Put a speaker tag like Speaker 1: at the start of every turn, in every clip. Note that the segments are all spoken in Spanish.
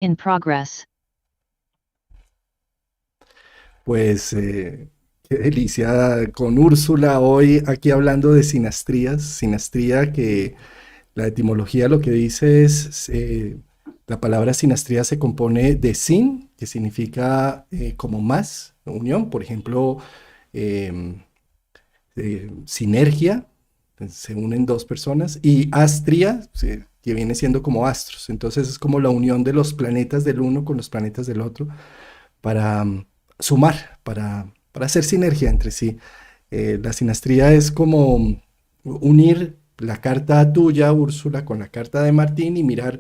Speaker 1: In progress.
Speaker 2: Pues qué delicia con Úrsula hoy aquí hablando de sinastrías. Sinastría que la etimología lo que dice es, la palabra sinastría se compone de sin, que significa como más, unión, por ejemplo, em, sinergia, se unen dos personas, y astria, que viene siendo como astros. Entonces es como la unión de los planetas del uno con los planetas del otro para sumar, para hacer sinergia entre sí. La sinastría es como unir la carta tuya, Úrsula, con la carta de Martín y mirar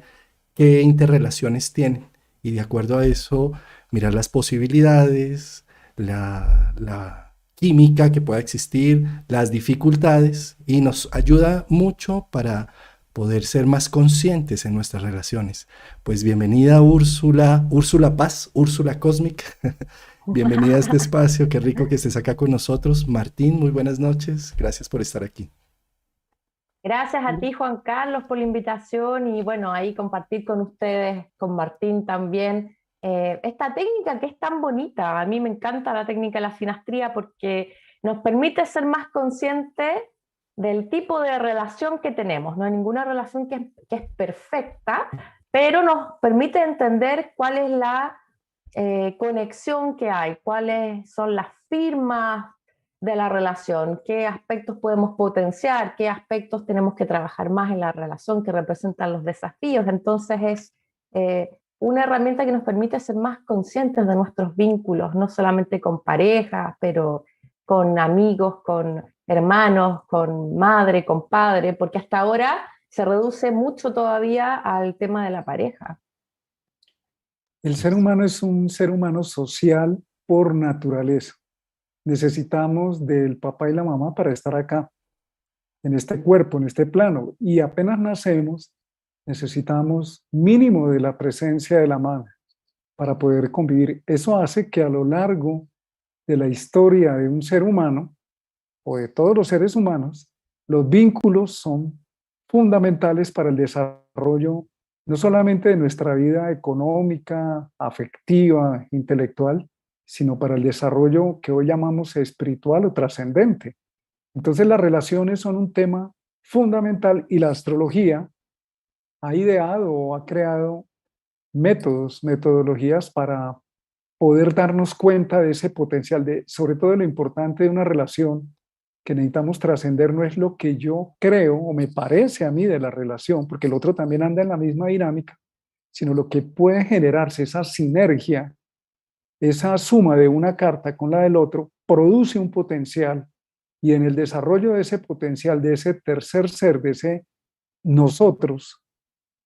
Speaker 2: qué interrelaciones tienen. Y de acuerdo a eso, mirar las posibilidades, la química que pueda existir, las dificultades, y nos ayuda mucho para poder ser más conscientes en nuestras relaciones. Pues bienvenida Úrsula, Úrsula Paz, Úrsula Cósmica. Bienvenida a este espacio, qué rico que estés acá con nosotros. Martín, muy buenas noches, gracias por estar aquí.
Speaker 3: Gracias a ti, Juan Carlos, por la invitación y bueno, ahí compartir con ustedes, con Martín también, esta técnica que es tan bonita. A mí me encanta la técnica de la sinastría porque nos permite ser más conscientes del tipo de relación que tenemos. No hay ninguna relación que es perfecta, pero nos permite entender cuál es la conexión que hay, cuáles son las firmas de la relación, qué aspectos podemos potenciar, qué aspectos tenemos que trabajar más en la relación que representan los desafíos. Entonces es una herramienta que nos permite ser más conscientes de nuestros vínculos, no solamente con parejas, pero con amigos, con hermanos, con madre, con padre, porque hasta ahora se reduce mucho todavía al tema de la pareja.
Speaker 4: El ser humano es un ser humano social por naturaleza. Necesitamos del papá y la mamá para estar acá, en este cuerpo, en este plano. Y apenas nacemos, necesitamos mínimo de la presencia de la madre para poder convivir. Eso hace que a lo largo de la historia de un ser humano, o de todos los seres humanos, los vínculos son fundamentales para el desarrollo no solamente de nuestra vida económica, afectiva, intelectual, sino para el desarrollo que hoy llamamos espiritual o trascendente. Entonces las relaciones son un tema fundamental y la astrología ha ideado o ha creado métodos, metodologías para poder darnos cuenta de ese potencial, de, sobre todo de lo importante de una relación que necesitamos trascender. No es lo que yo creo o me parece a mí de la relación, porque el otro también anda en la misma dinámica, sino lo que puede generarse, esa sinergia, esa suma de una carta con la del otro, produce un potencial y en el desarrollo de ese potencial, de ese tercer ser, de ese nosotros,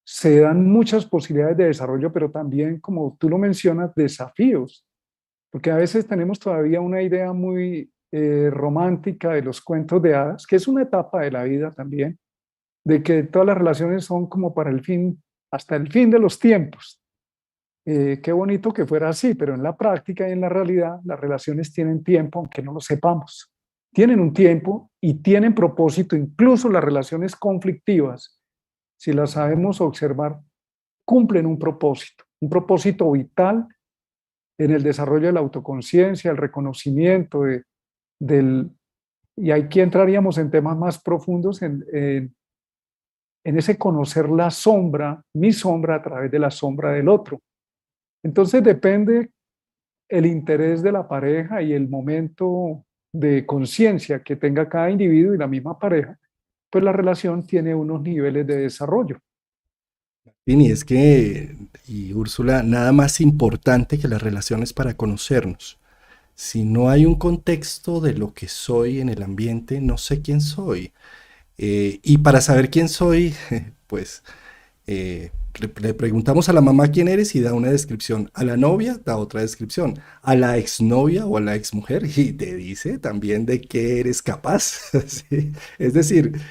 Speaker 4: se dan muchas posibilidades de desarrollo, pero también, como tú lo mencionas, desafíos, porque a veces tenemos todavía una idea muy romántica de los cuentos de hadas, que es una etapa de la vida también, de que todas las relaciones son como para el fin, hasta el fin de los tiempos. Qué bonito que fuera así, pero en la práctica y en la realidad las relaciones tienen tiempo, aunque no lo sepamos. Tienen un tiempo y tienen propósito, incluso las relaciones conflictivas, si las sabemos observar, cumplen un propósito vital en el desarrollo de la autoconciencia, el reconocimiento del... Y aquí entraríamos en temas más profundos en ese conocer la sombra, mi sombra a través de la sombra del otro. Entonces depende el interés de la pareja y el momento de conciencia que tenga cada individuo y la misma pareja, pues la relación tiene unos niveles de desarrollo.
Speaker 2: Y es que, y Úrsula, nada más importante que las relaciones para conocernos. Si no hay un contexto de lo que soy en el ambiente, no sé quién soy. Y para saber quién soy, pues le preguntamos a la mamá quién eres y da una descripción, a la novia da otra descripción, a la exnovia o a la exmujer y te dice también de qué eres capaz. ¿Sí? Es decir,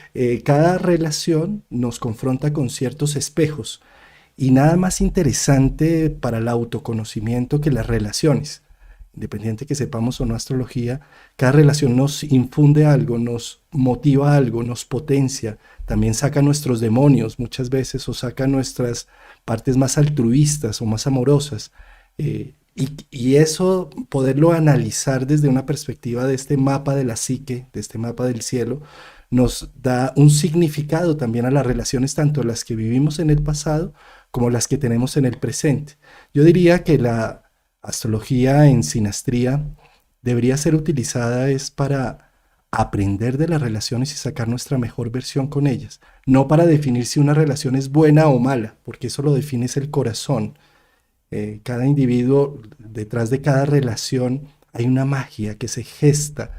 Speaker 2: cada relación nos confronta con ciertos espejos y nada más interesante para el autoconocimiento que las relaciones. independiente que sepamos o no astrología, cada relación nos infunde algo, nos motiva algo, nos potencia, también saca nuestros demonios muchas veces o saca nuestras partes más altruistas o más amorosas. Y eso, poderlo analizar desde una perspectiva de este mapa de la psique, de este mapa del cielo, nos da un significado también a las relaciones, tanto las que vivimos en el pasado como las que tenemos en el presente. Yo diría que la astrología en sinastría debería ser utilizada es para aprender de las relaciones y sacar nuestra mejor versión con ellas, no para definir si una relación es buena o mala, porque eso lo define es el corazón. Cada individuo, detrás de cada relación, hay una magia que se gesta,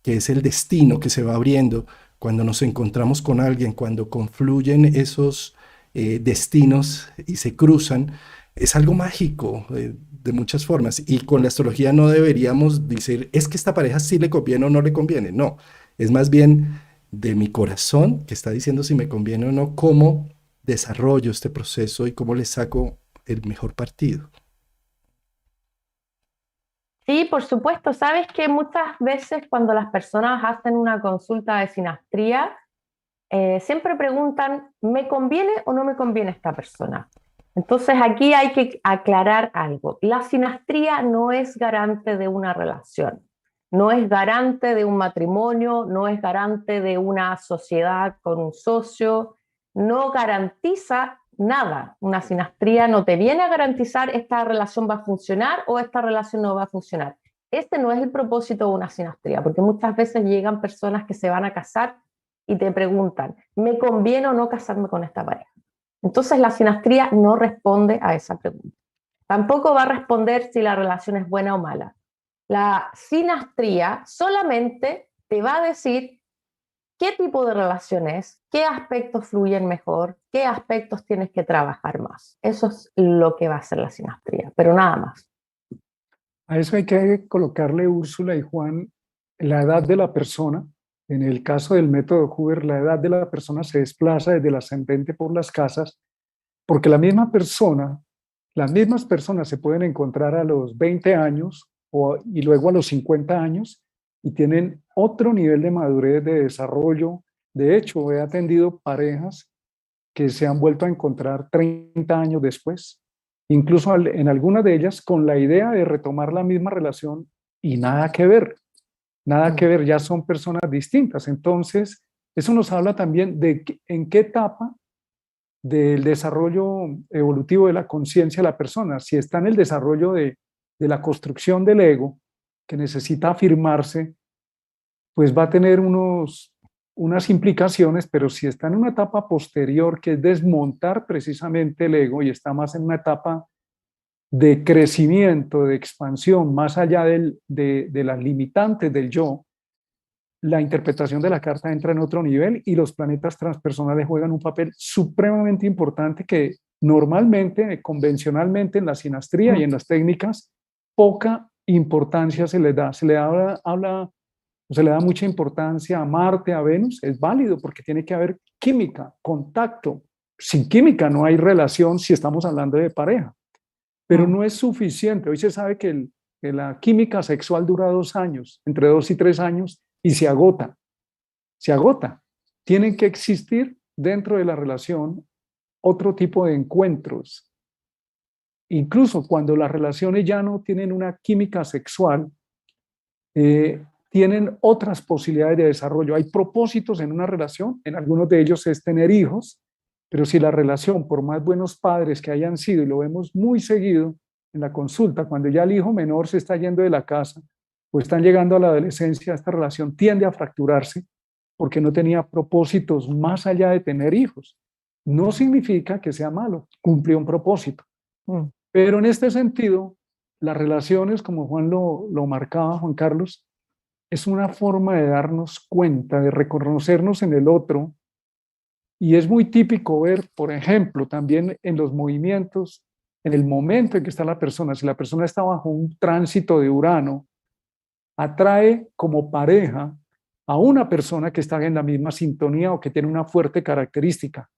Speaker 2: que es el destino que se va abriendo cuando nos encontramos con alguien, cuando confluyen esos destinos y se cruzan. Es algo mágico de muchas formas. Y con la astrología no deberíamos decir, es que esta pareja sí le conviene o no le conviene. No, es más bien de mi corazón que está diciendo si me conviene o no, cómo desarrollo este proceso y cómo le saco el mejor partido.
Speaker 3: Sí, por supuesto. Sabes que muchas veces cuando las personas hacen una consulta de sinastría, siempre preguntan, ¿me conviene o no me conviene esta persona? Entonces aquí hay que aclarar algo. La sinastría no es garante de una relación, no es garante de un matrimonio, no es garante de una sociedad con un socio, no garantiza nada. Una sinastría no te viene a garantizar esta relación va a funcionar o esta relación no va a funcionar. Este no es el propósito de una sinastría, porque muchas veces llegan personas que se van a casar y te preguntan, ¿me conviene o no casarme con esta pareja? Entonces la sinastría no responde a esa pregunta. Tampoco va a responder si la relación es buena o mala. La sinastría solamente te va a decir qué tipo de relación es, qué aspectos fluyen mejor, qué aspectos tienes que trabajar más. Eso es lo que va a hacer la sinastría, pero nada más.
Speaker 4: A eso hay que colocarle, Úrsula y Juan, la edad de la persona. En el caso del método Hoover, la edad de la persona se desplaza desde el ascendente por las casas, porque la misma persona, las mismas personas se pueden encontrar a los 20 años y luego a los 50 años y tienen otro nivel de madurez, de desarrollo. De hecho, he atendido parejas que se han vuelto a encontrar 30 años después, incluso en algunas de ellas con la idea de retomar la misma relación y nada que ver, ya son personas distintas. Entonces, eso nos habla también de en qué etapa del desarrollo evolutivo de la conciencia de la persona, si está en el desarrollo de la construcción del ego, que necesita afirmarse, pues va a tener unas implicaciones, pero si está en una etapa posterior, que es desmontar precisamente el ego y está más en una etapa de crecimiento, de expansión, más allá de las limitantes del yo, la interpretación de la carta entra en otro nivel y los planetas transpersonales juegan un papel supremamente importante que normalmente, convencionalmente en la sinastría y en las técnicas, poca importancia se le da. Se le da mucha importancia a Marte, a Venus, es válido porque tiene que haber química, contacto. Sin química no hay relación si estamos hablando de pareja, pero no es suficiente. Hoy se sabe que la química sexual dura 2 años, entre 2 y 3 años, y se agota, se agota. Tienen que existir dentro de la relación otro tipo de encuentros. Incluso cuando las relaciones ya no tienen una química sexual, tienen otras posibilidades de desarrollo. Hay propósitos en una relación, en algunos de ellos es tener hijos, pero si la relación, por más buenos padres que hayan sido, y lo vemos muy seguido en la consulta, cuando ya el hijo menor se está yendo de la casa o están llegando a la adolescencia, esta relación tiende a fracturarse porque no tenía propósitos más allá de tener hijos. No significa que sea malo, cumplió un propósito. Pero en este sentido, las relaciones, como Juan lo marcaba, Juan Carlos, es una forma de darnos cuenta, de reconocernos en el otro. Y es muy típico ver, por ejemplo, también en los movimientos, en el momento en que está la persona, si la persona está bajo un tránsito de Urano, atrae como pareja a una persona que está en la misma sintonía o que tiene una fuerte característica.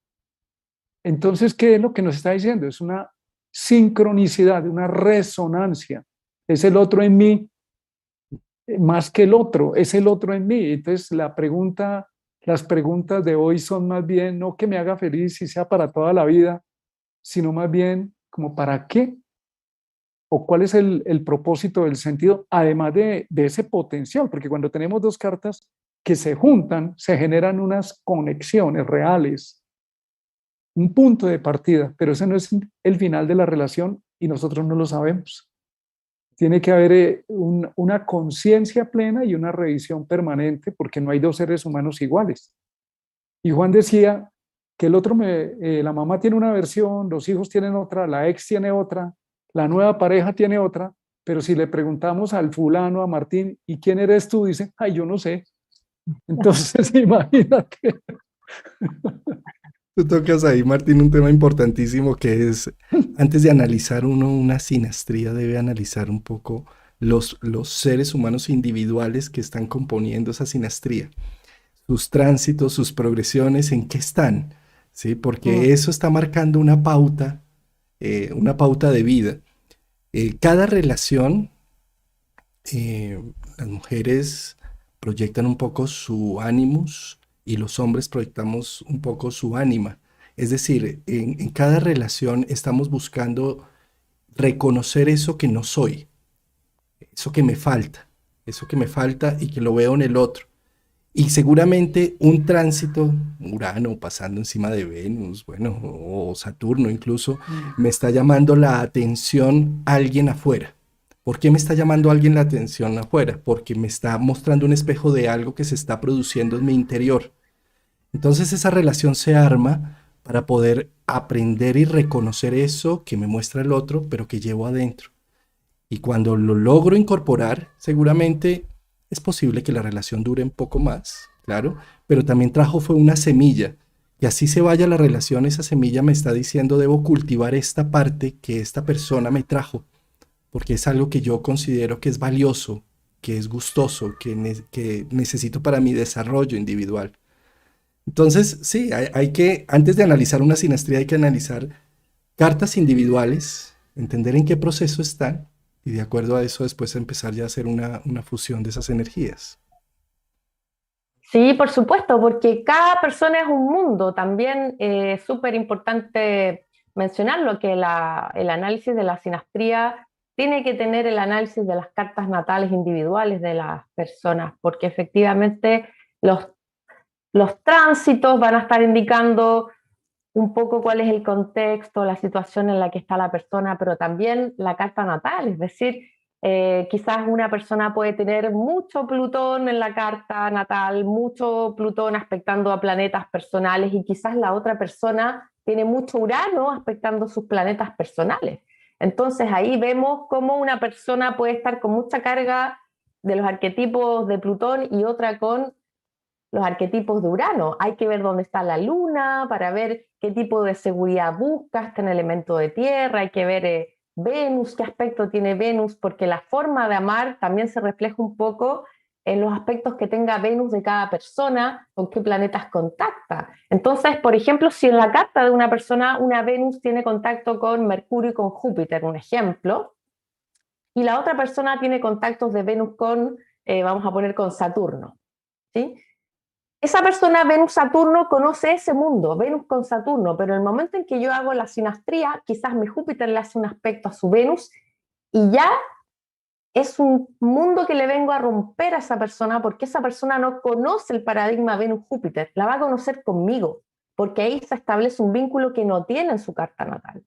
Speaker 4: Entonces, ¿qué es lo que nos está diciendo? Es una sincronicidad, una resonancia. es el otro en mí más que el otro, es el otro en mí. Entonces las preguntas de hoy son más bien no que me haga feliz y sea para toda la vida, sino más bien como para qué o cuál es el propósito del sentido, además de ese potencial, porque cuando tenemos dos cartas que se juntan, se generan unas conexiones reales, un punto de partida, pero ese no es el final de la relación y nosotros no lo sabemos. Tiene que haber una conciencia plena y una revisión permanente porque no hay dos seres humanos iguales. Y Juan decía que el otro, la mamá tiene una versión, los hijos tienen otra, la ex tiene otra, la nueva pareja tiene otra, pero si le preguntamos al fulano, a Martín, ¿y quién eres tú? Dice, ay, yo no sé. Entonces, imagínate.
Speaker 2: Tú tocas ahí, Martín, un tema importantísimo que es, antes de analizar uno una sinastría, debe analizar un poco los seres humanos individuales que están componiendo esa sinastría, sus tránsitos, sus progresiones, en qué están, ¿sí? Porque eso está marcando una pauta de vida. Cada relación, las mujeres proyectan un poco su animus y los hombres proyectamos un poco su ánima. Es decir, en cada relación estamos buscando reconocer eso que no soy, eso que me falta y que lo veo en el otro. Y seguramente un tránsito, Urano pasando encima de Venus, bueno, o Saturno incluso, me está llamando la atención alguien afuera. ¿Por qué me está llamando alguien la atención afuera? Porque me está mostrando un espejo de algo que se está produciendo en mi interior. Entonces esa relación se arma para poder aprender y reconocer eso que me muestra el otro, pero que llevo adentro. Y cuando lo logro incorporar, seguramente es posible que la relación dure un poco más, claro, pero también trajo fue una semilla. Y así se vaya la relación, esa semilla me está diciendo, debo cultivar esta parte que esta persona me trajo, porque es algo que yo considero que es valioso, que es gustoso, que necesito para mi desarrollo individual. Entonces, sí, hay que, antes de analizar una sinastría, hay que analizar cartas individuales, entender en qué proceso están y de acuerdo a eso después empezar ya a hacer una fusión de esas energías.
Speaker 3: Sí, por supuesto, porque cada persona es un mundo. También es súper importante mencionarlo, que el análisis de la sinastría tiene que tener el análisis de las cartas natales individuales de las personas, porque efectivamente los, los tránsitos van a estar indicando un poco cuál es el contexto, la situación en la que está la persona, pero también la carta natal, es decir, quizás una persona puede tener mucho Plutón en la carta natal, mucho Plutón aspectando a planetas personales y quizás la otra persona tiene mucho Urano aspectando sus planetas personales. Entonces ahí vemos cómo una persona puede estar con mucha carga de los arquetipos de Plutón y otra con los arquetipos de Urano. Hay que ver dónde está la luna para ver qué tipo de seguridad busca, está en elemento de tierra, hay que ver Venus, qué aspecto tiene Venus, porque la forma de amar también se refleja un poco en los aspectos que tenga Venus de cada persona, con qué planetas contacta. Entonces, por ejemplo, si en la carta de una persona una Venus tiene contacto con Mercurio y con Júpiter, un ejemplo, y la otra persona tiene contactos de Venus con, vamos a poner con Saturno, ¿sí? Esa persona, Venus-Saturno, conoce ese mundo, Venus con Saturno, pero en el momento en que yo hago la sinastría, quizás mi Júpiter le hace un aspecto a su Venus y ya es un mundo que le vengo a romper a esa persona porque esa persona no conoce el paradigma Venus-Júpiter, la va a conocer conmigo, porque ahí se establece un vínculo que no tiene en su carta natal.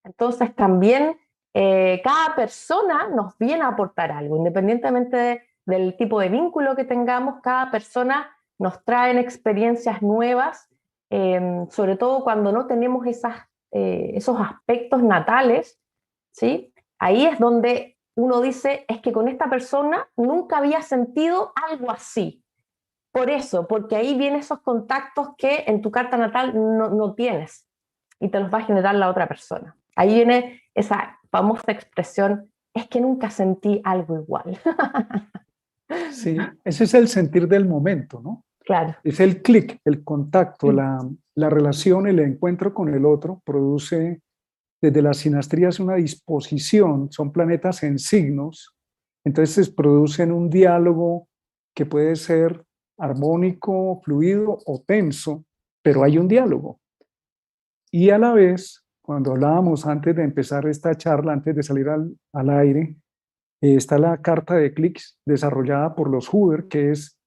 Speaker 3: Entonces también cada persona nos viene a aportar algo, independientemente del tipo de vínculo que tengamos, cada persona nos traen experiencias nuevas, sobre todo cuando no tenemos esos aspectos natales, ¿sí? Ahí es donde uno dice, es que con esta persona nunca había sentido algo así. Por eso, porque ahí vienen esos contactos que en tu carta natal no tienes y te los va a generar la otra persona. Ahí viene esa famosa expresión, es que nunca sentí algo igual.
Speaker 4: Sí, ese es el sentir del momento, ¿no?
Speaker 3: Claro.
Speaker 4: Es el clic, el contacto, la relación, el encuentro con el otro produce desde la sinastría es una disposición, son planetas en signos, entonces producen un diálogo que puede ser armónico, fluido o tenso, pero hay un diálogo. Y a la vez, cuando hablábamos antes de empezar esta charla, antes de salir al aire, está la carta de clics desarrollada por los Huber, que es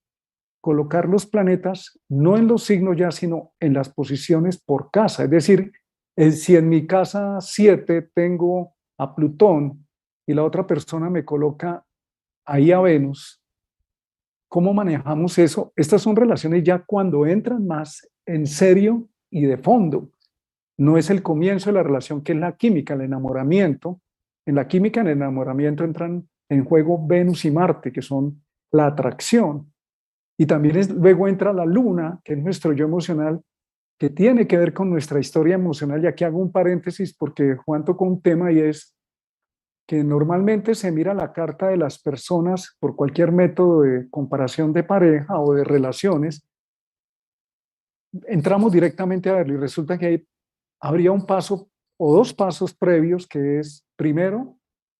Speaker 4: colocar los planetas no en los signos ya, sino en las posiciones por casa. Es decir, si en mi casa 7 tengo a Plutón y la otra persona me coloca ahí a Venus, ¿cómo manejamos eso? Estas son relaciones ya cuando entran más en serio y de fondo. No es el comienzo de la relación, que es la química, el enamoramiento. En la química, en el enamoramiento entran en juego Venus y Marte, que son la atracción. Y también luego entra la luna, que es nuestro yo emocional, que tiene que ver con nuestra historia emocional. Y aquí hago un paréntesis porque Juan tocó un tema y es que normalmente se mira la carta de las personas por cualquier método de comparación de pareja o de relaciones. Entramos directamente a verlo y resulta que habría un paso o dos pasos previos, que es primero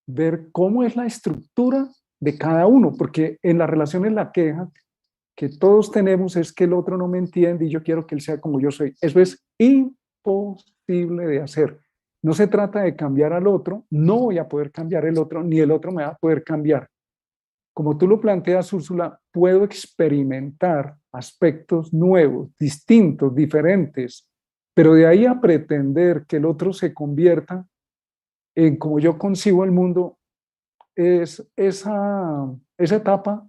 Speaker 4: ver cómo es la estructura de cada uno, porque en las relaciones la queja que todos tenemos es que el otro no me entiende y yo quiero que él sea como yo soy. Eso es imposible de hacer. No se trata de cambiar al otro, no voy a poder cambiar el otro, ni el otro me va a poder cambiar. Como tú lo planteas, Úrsula, puedo experimentar aspectos nuevos, distintos, diferentes, pero de ahí a pretender que el otro se convierta en como yo concibo el mundo, esa etapa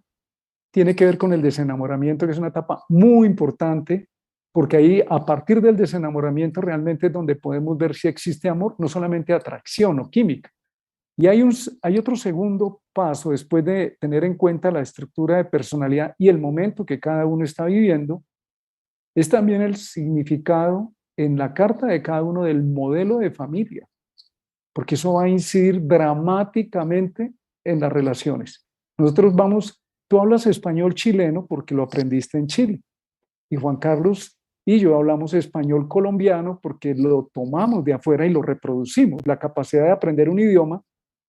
Speaker 4: tiene que ver con el desenamoramiento, que es una etapa muy importante, porque ahí a partir del desenamoramiento realmente es donde podemos ver si existe amor, no solamente atracción o química. Y hay otro segundo paso después de tener en cuenta la estructura de personalidad y el momento que cada uno está viviendo, es también el significado en la carta de cada uno del modelo de familia, porque eso va a incidir dramáticamente en las relaciones. Nosotros tú hablas español chileno porque lo aprendiste en Chile, y Juan Carlos y yo hablamos español colombiano porque lo tomamos de afuera y lo reproducimos. La capacidad de aprender un idioma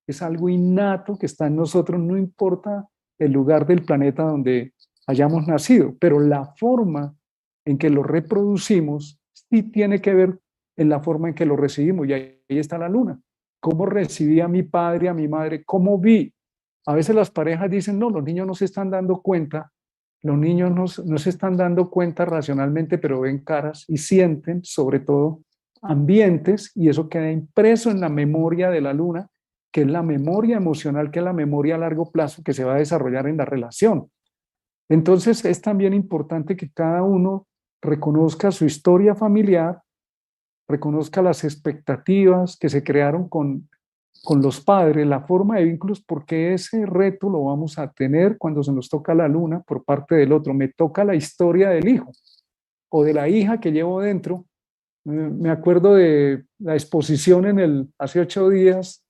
Speaker 4: es algo innato que está en nosotros, no importa el lugar del planeta donde hayamos nacido, pero la forma en que lo reproducimos sí tiene que ver en la forma en que lo recibimos. Y ahí está la luna. ¿Cómo recibí a mi padre, a mi madre? ¿Cómo vi? A veces las parejas dicen, no, los niños no se están dando cuenta, los niños no se están dando cuenta racionalmente, pero ven caras y sienten, sobre todo, ambientes, y eso queda impreso en la memoria de la luna, que es la memoria emocional, que es la memoria a largo plazo que se va a desarrollar en la relación. Entonces es también importante que cada uno reconozca su historia familiar, reconozca las expectativas que se crearon con los padres, la forma de vínculos, porque ese reto lo vamos a tener cuando se nos toca la luna por parte del otro. Me toca la historia del hijo o de la hija que llevo dentro. Me acuerdo de la exposición hace 8 días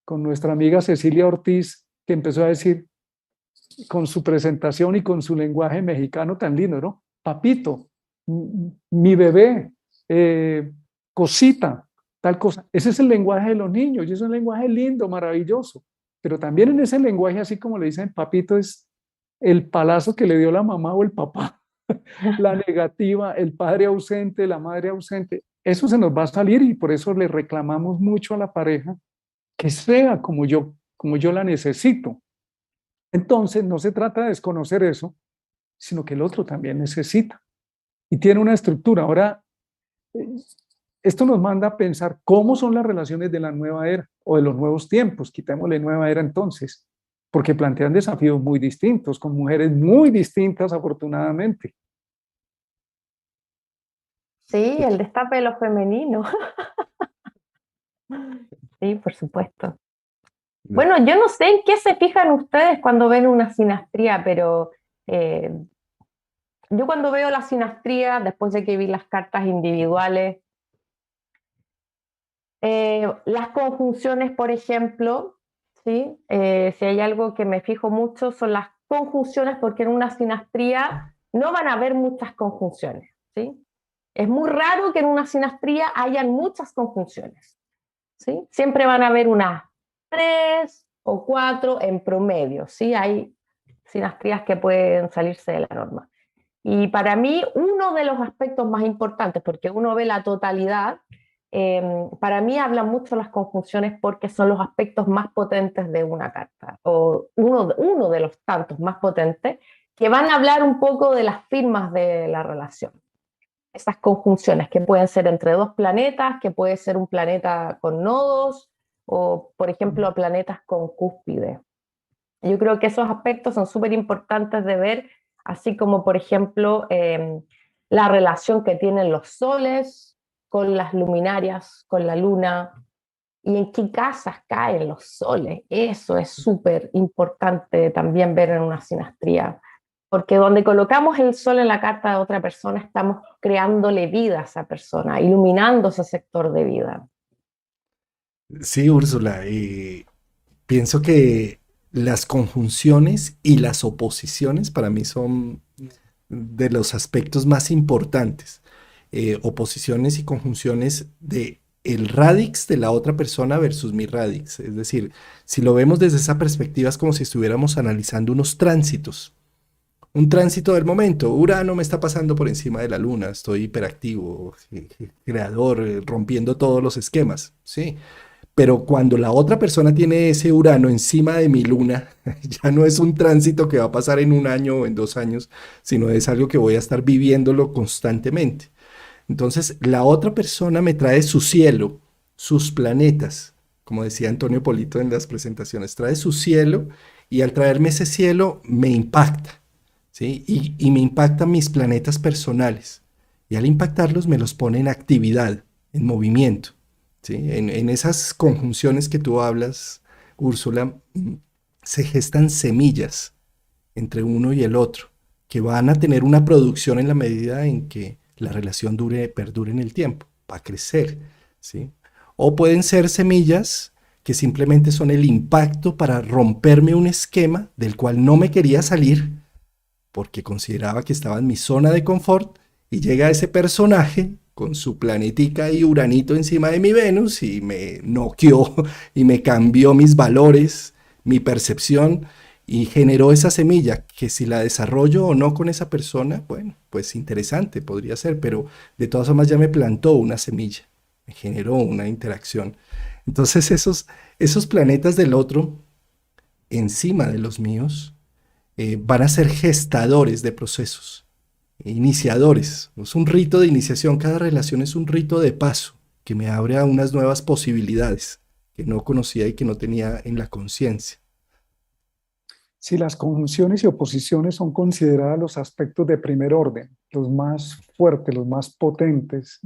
Speaker 4: con nuestra amiga Cecilia Ortiz, que empezó a decir con su presentación y con su lenguaje mexicano tan lindo, ¿no? Papito, mi bebé, cosita, tal cosa. Ese es el lenguaje de los niños y es un lenguaje lindo, maravilloso. Pero también en ese lenguaje, así como le dicen papito, es el palazo que le dio la mamá o el papá, la negativa, el padre ausente, la madre ausente. Eso se nos va a salir y por eso le reclamamos mucho a la pareja que sea como yo la necesito. Entonces, no se trata de desconocer eso, sino que el otro también necesita y tiene una estructura. Ahora, esto nos manda a pensar cómo son las relaciones de la nueva era o de los nuevos tiempos, quitémosle nueva era entonces, porque plantean desafíos muy distintos, con mujeres muy distintas, afortunadamente.
Speaker 3: Sí, el destape de lo femenino. Sí, por supuesto. Bueno, yo no sé en qué se fijan ustedes cuando ven una sinastría, pero yo cuando veo la sinastría, después de que vi las cartas individuales, las conjunciones, por ejemplo, ¿sí? Si hay algo que me fijo mucho son las conjunciones, porque en una sinastría no van a haber muchas conjunciones, ¿sí? Es muy raro que en una sinastría hayan muchas conjunciones. ¿sí? Siempre van a haber unas 3 o 4 en promedio, ¿sí? Hay sinastrías que pueden salirse de la norma. Y para mí, uno de los aspectos más importantes, porque uno ve la totalidad, para mí hablan mucho las conjunciones porque son los aspectos más potentes de una carta, o uno de los tantos más potentes, que van a hablar un poco de las firmas de la relación. Esas conjunciones que pueden ser entre dos planetas, que puede ser un planeta con nodos, o por ejemplo planetas con cúspide. Yo creo que esos aspectos son súper importantes de ver, así como por ejemplo la relación que tienen los soles con las luminarias, con la luna, y en qué casas caen los soles. Eso es súper importante también ver en una sinastría, porque donde colocamos el sol en la carta de otra persona, estamos creándole vida a esa persona, iluminando ese sector de vida.
Speaker 2: Sí, Úrsula, pienso que las conjunciones y las oposiciones para mí son de los aspectos más importantes. Oposiciones y conjunciones de el radix de la otra persona versus mi radix. Es decir, si lo vemos desde esa perspectiva es como si estuviéramos analizando unos tránsitos. Un tránsito del momento. Urano me está pasando por encima de la luna. Estoy hiperactivo, creador, rompiendo todos los esquemas. Sí. Pero cuando la otra persona tiene ese Urano encima de mi luna, ya no es un tránsito que va a pasar en un año o en 2 años, sino es algo que voy a estar viviéndolo constantemente. Entonces, la otra persona me trae su cielo, sus planetas, como decía Antonio Polito en las presentaciones, trae su cielo y al traerme ese cielo me impacta, ¿sí? Y me impactan mis planetas personales. Y al impactarlos me los pone en actividad, en movimiento. ¿Sí? En esas conjunciones que tú hablas, Úrsula, se gestan semillas entre uno y el otro, que van a tener una producción en la medida en que la relación perdure en el tiempo, va a crecer, ¿sí? O pueden ser semillas que simplemente son el impacto para romperme un esquema del cual no me quería salir, porque consideraba que estaba en mi zona de confort, y llega ese personaje con su planetica y Uranito encima de mi Venus y me noqueó y me cambió mis valores, mi percepción y generó esa semilla que si la desarrollo o no con esa persona, bueno, pues interesante podría ser, pero de todas formas ya me plantó una semilla, me generó una interacción. Entonces esos planetas del otro encima de los míos van a ser gestadores de procesos, iniciadores. Es un rito de iniciación, cada relación es un rito de paso que me abre a unas nuevas posibilidades que no conocía y que no tenía en la conciencia.
Speaker 4: Si las conjunciones y oposiciones son consideradas los aspectos de primer orden, los más fuertes, los más potentes,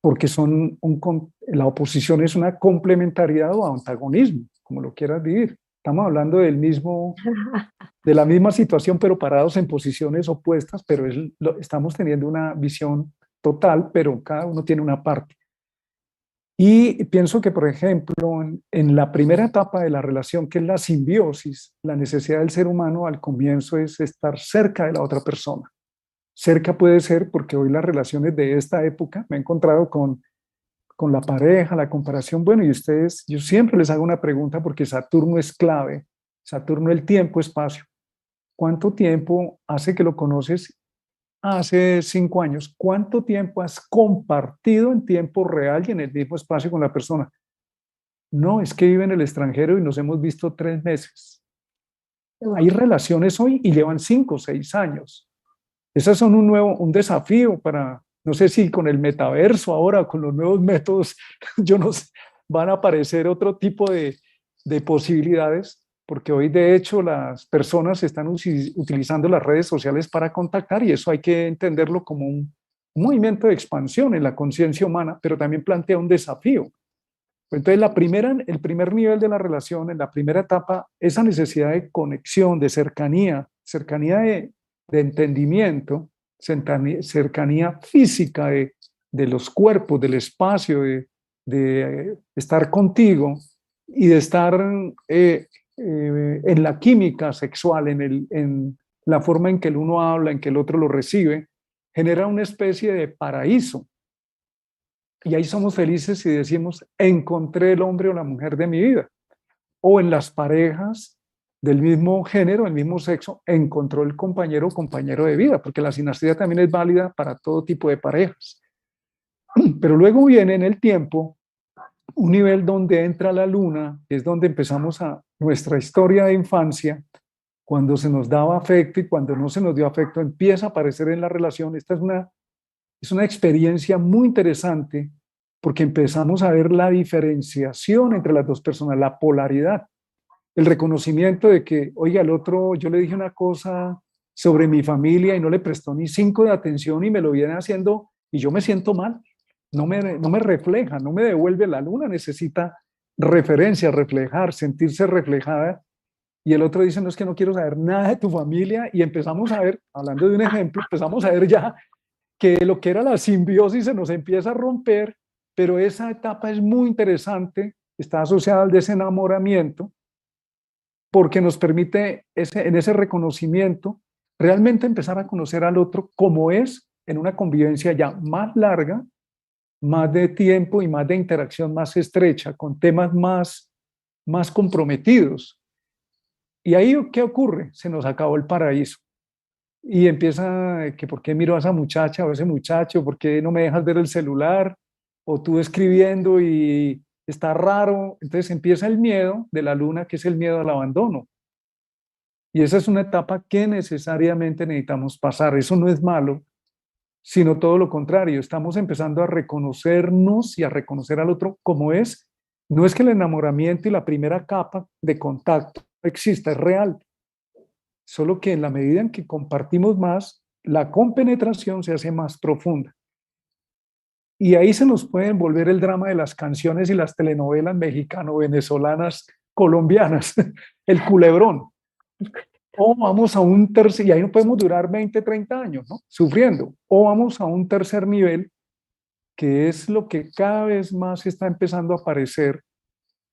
Speaker 4: porque la oposición es una complementariedad o antagonismo, como lo quieras vivir. Estamos hablando de la misma situación, pero parados en posiciones opuestas, pero estamos teniendo una visión total, pero cada uno tiene una parte. Y pienso que, por ejemplo, en la primera etapa de la relación, que es la simbiosis, la necesidad del ser humano al comienzo es estar cerca de la otra persona. Cerca puede ser porque hoy las relaciones de esta época, me he encontrado con la pareja, la comparación, bueno, y ustedes, yo siempre les hago una pregunta porque Saturno es clave, Saturno el tiempo, espacio. ¿Cuánto tiempo hace que lo conoces? Hace 5 años. ¿Cuánto tiempo has compartido en tiempo real y en el mismo espacio con la persona? No, es que vive en el extranjero y nos hemos visto 3 meses. Hay relaciones hoy y llevan 5 o 6 años. Esas son un desafío para, no sé si con el metaverso ahora, con los nuevos métodos, yo no sé, van a aparecer otro tipo de posibilidades, porque hoy de hecho las personas están utilizando las redes sociales para contactar y eso hay que entenderlo como un movimiento de expansión en la conciencia humana, pero también plantea un desafío. Entonces el primer nivel de la relación, en la primera etapa, esa necesidad de conexión, de cercanía de entendimiento, cercanía física de los cuerpos, del espacio, de estar contigo y de estar en la química sexual, en la forma en que el uno habla, en que el otro lo recibe, genera una especie de paraíso. y ahí somos felices y decimos, encontré el hombre o la mujer de mi vida. O en las parejas del mismo género, el mismo sexo, encontró el compañero o compañero de vida, porque la sinastría también es válida para todo tipo de parejas. Pero luego viene en el tiempo un nivel donde entra la luna, que es donde empezamos a nuestra historia de infancia, cuando se nos daba afecto y cuando no se nos dio afecto, empieza a aparecer en la relación. Esta es una experiencia muy interesante porque empezamos a ver la diferenciación entre las dos personas, la polaridad, el reconocimiento de que, oiga, el otro, yo le dije una cosa sobre mi familia y no le prestó ni 5 de atención y me lo viene haciendo y yo me siento mal, no me refleja, no me devuelve. La luna necesita referencia, reflejar, sentirse reflejada, y el otro dice, no, es que no quiero saber nada de tu familia, y empezamos a ver, hablando de un ejemplo, empezamos a ver ya que lo que era la simbiosis se nos empieza a romper, pero esa etapa es muy interesante, está asociada al desenamoramiento, porque nos permite en ese reconocimiento realmente empezar a conocer al otro como es en una convivencia ya más larga, más de tiempo y más de interacción más estrecha, con temas más comprometidos. Y ahí, ¿qué ocurre? Se nos acabó el paraíso. Y empieza que por qué miro a esa muchacha o a ese muchacho, por qué no me dejas ver el celular, o tú escribiendo y está raro. Entonces empieza el miedo de la luna, que es el miedo al abandono. Y esa es una etapa que necesariamente necesitamos pasar. Eso no es malo, sino todo lo contrario. Estamos empezando a reconocernos y a reconocer al otro como es. No es que el enamoramiento y la primera capa de contacto exista, es real. Solo que en la medida en que compartimos más, la compenetración se hace más profunda. Y ahí se nos puede envolver el drama de las canciones y las telenovelas mexicano-venezolanas, colombianas, el culebrón. O vamos a un tercer, y ahí no podemos durar 20, 30 años, ¿no? Sufriendo. O vamos a un tercer nivel, que es lo que cada vez más está empezando a aparecer,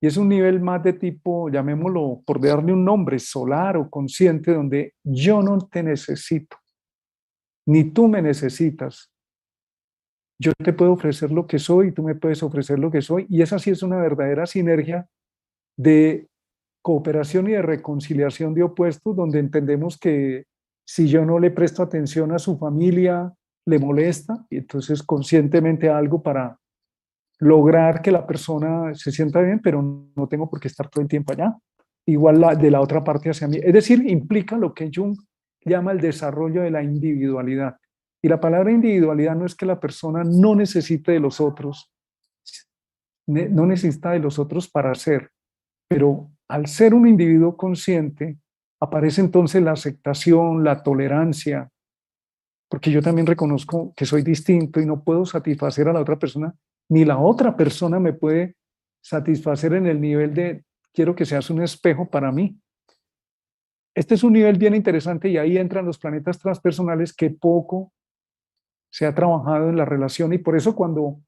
Speaker 4: y es un nivel más de tipo, llamémoslo por darle un nombre, solar o consciente, donde yo no te necesito, ni tú me necesitas. Yo te puedo ofrecer lo que soy y tú me puedes ofrecer lo que soy. Y esa sí es una verdadera sinergia de cooperación y de reconciliación de opuestos, donde entendemos que si yo no le presto atención a su familia, le molesta, y entonces conscientemente algo para lograr que la persona se sienta bien, pero no tengo por qué estar todo el tiempo allá. Igual de la otra parte hacia mí. Es decir, implica lo que Jung llama el desarrollo de la individualidad. Y la palabra individualidad no es que la persona no necesite de los otros, no necesita de los otros para ser, pero al ser un individuo consciente, aparece entonces la aceptación, la tolerancia, porque yo también reconozco que soy distinto y no puedo satisfacer a la otra persona, ni la otra persona me puede satisfacer en el nivel de quiero que seas un espejo para mí. Este es un nivel bien interesante y ahí entran los planetas transpersonales que poco se ha trabajado en la relación, y por eso cuando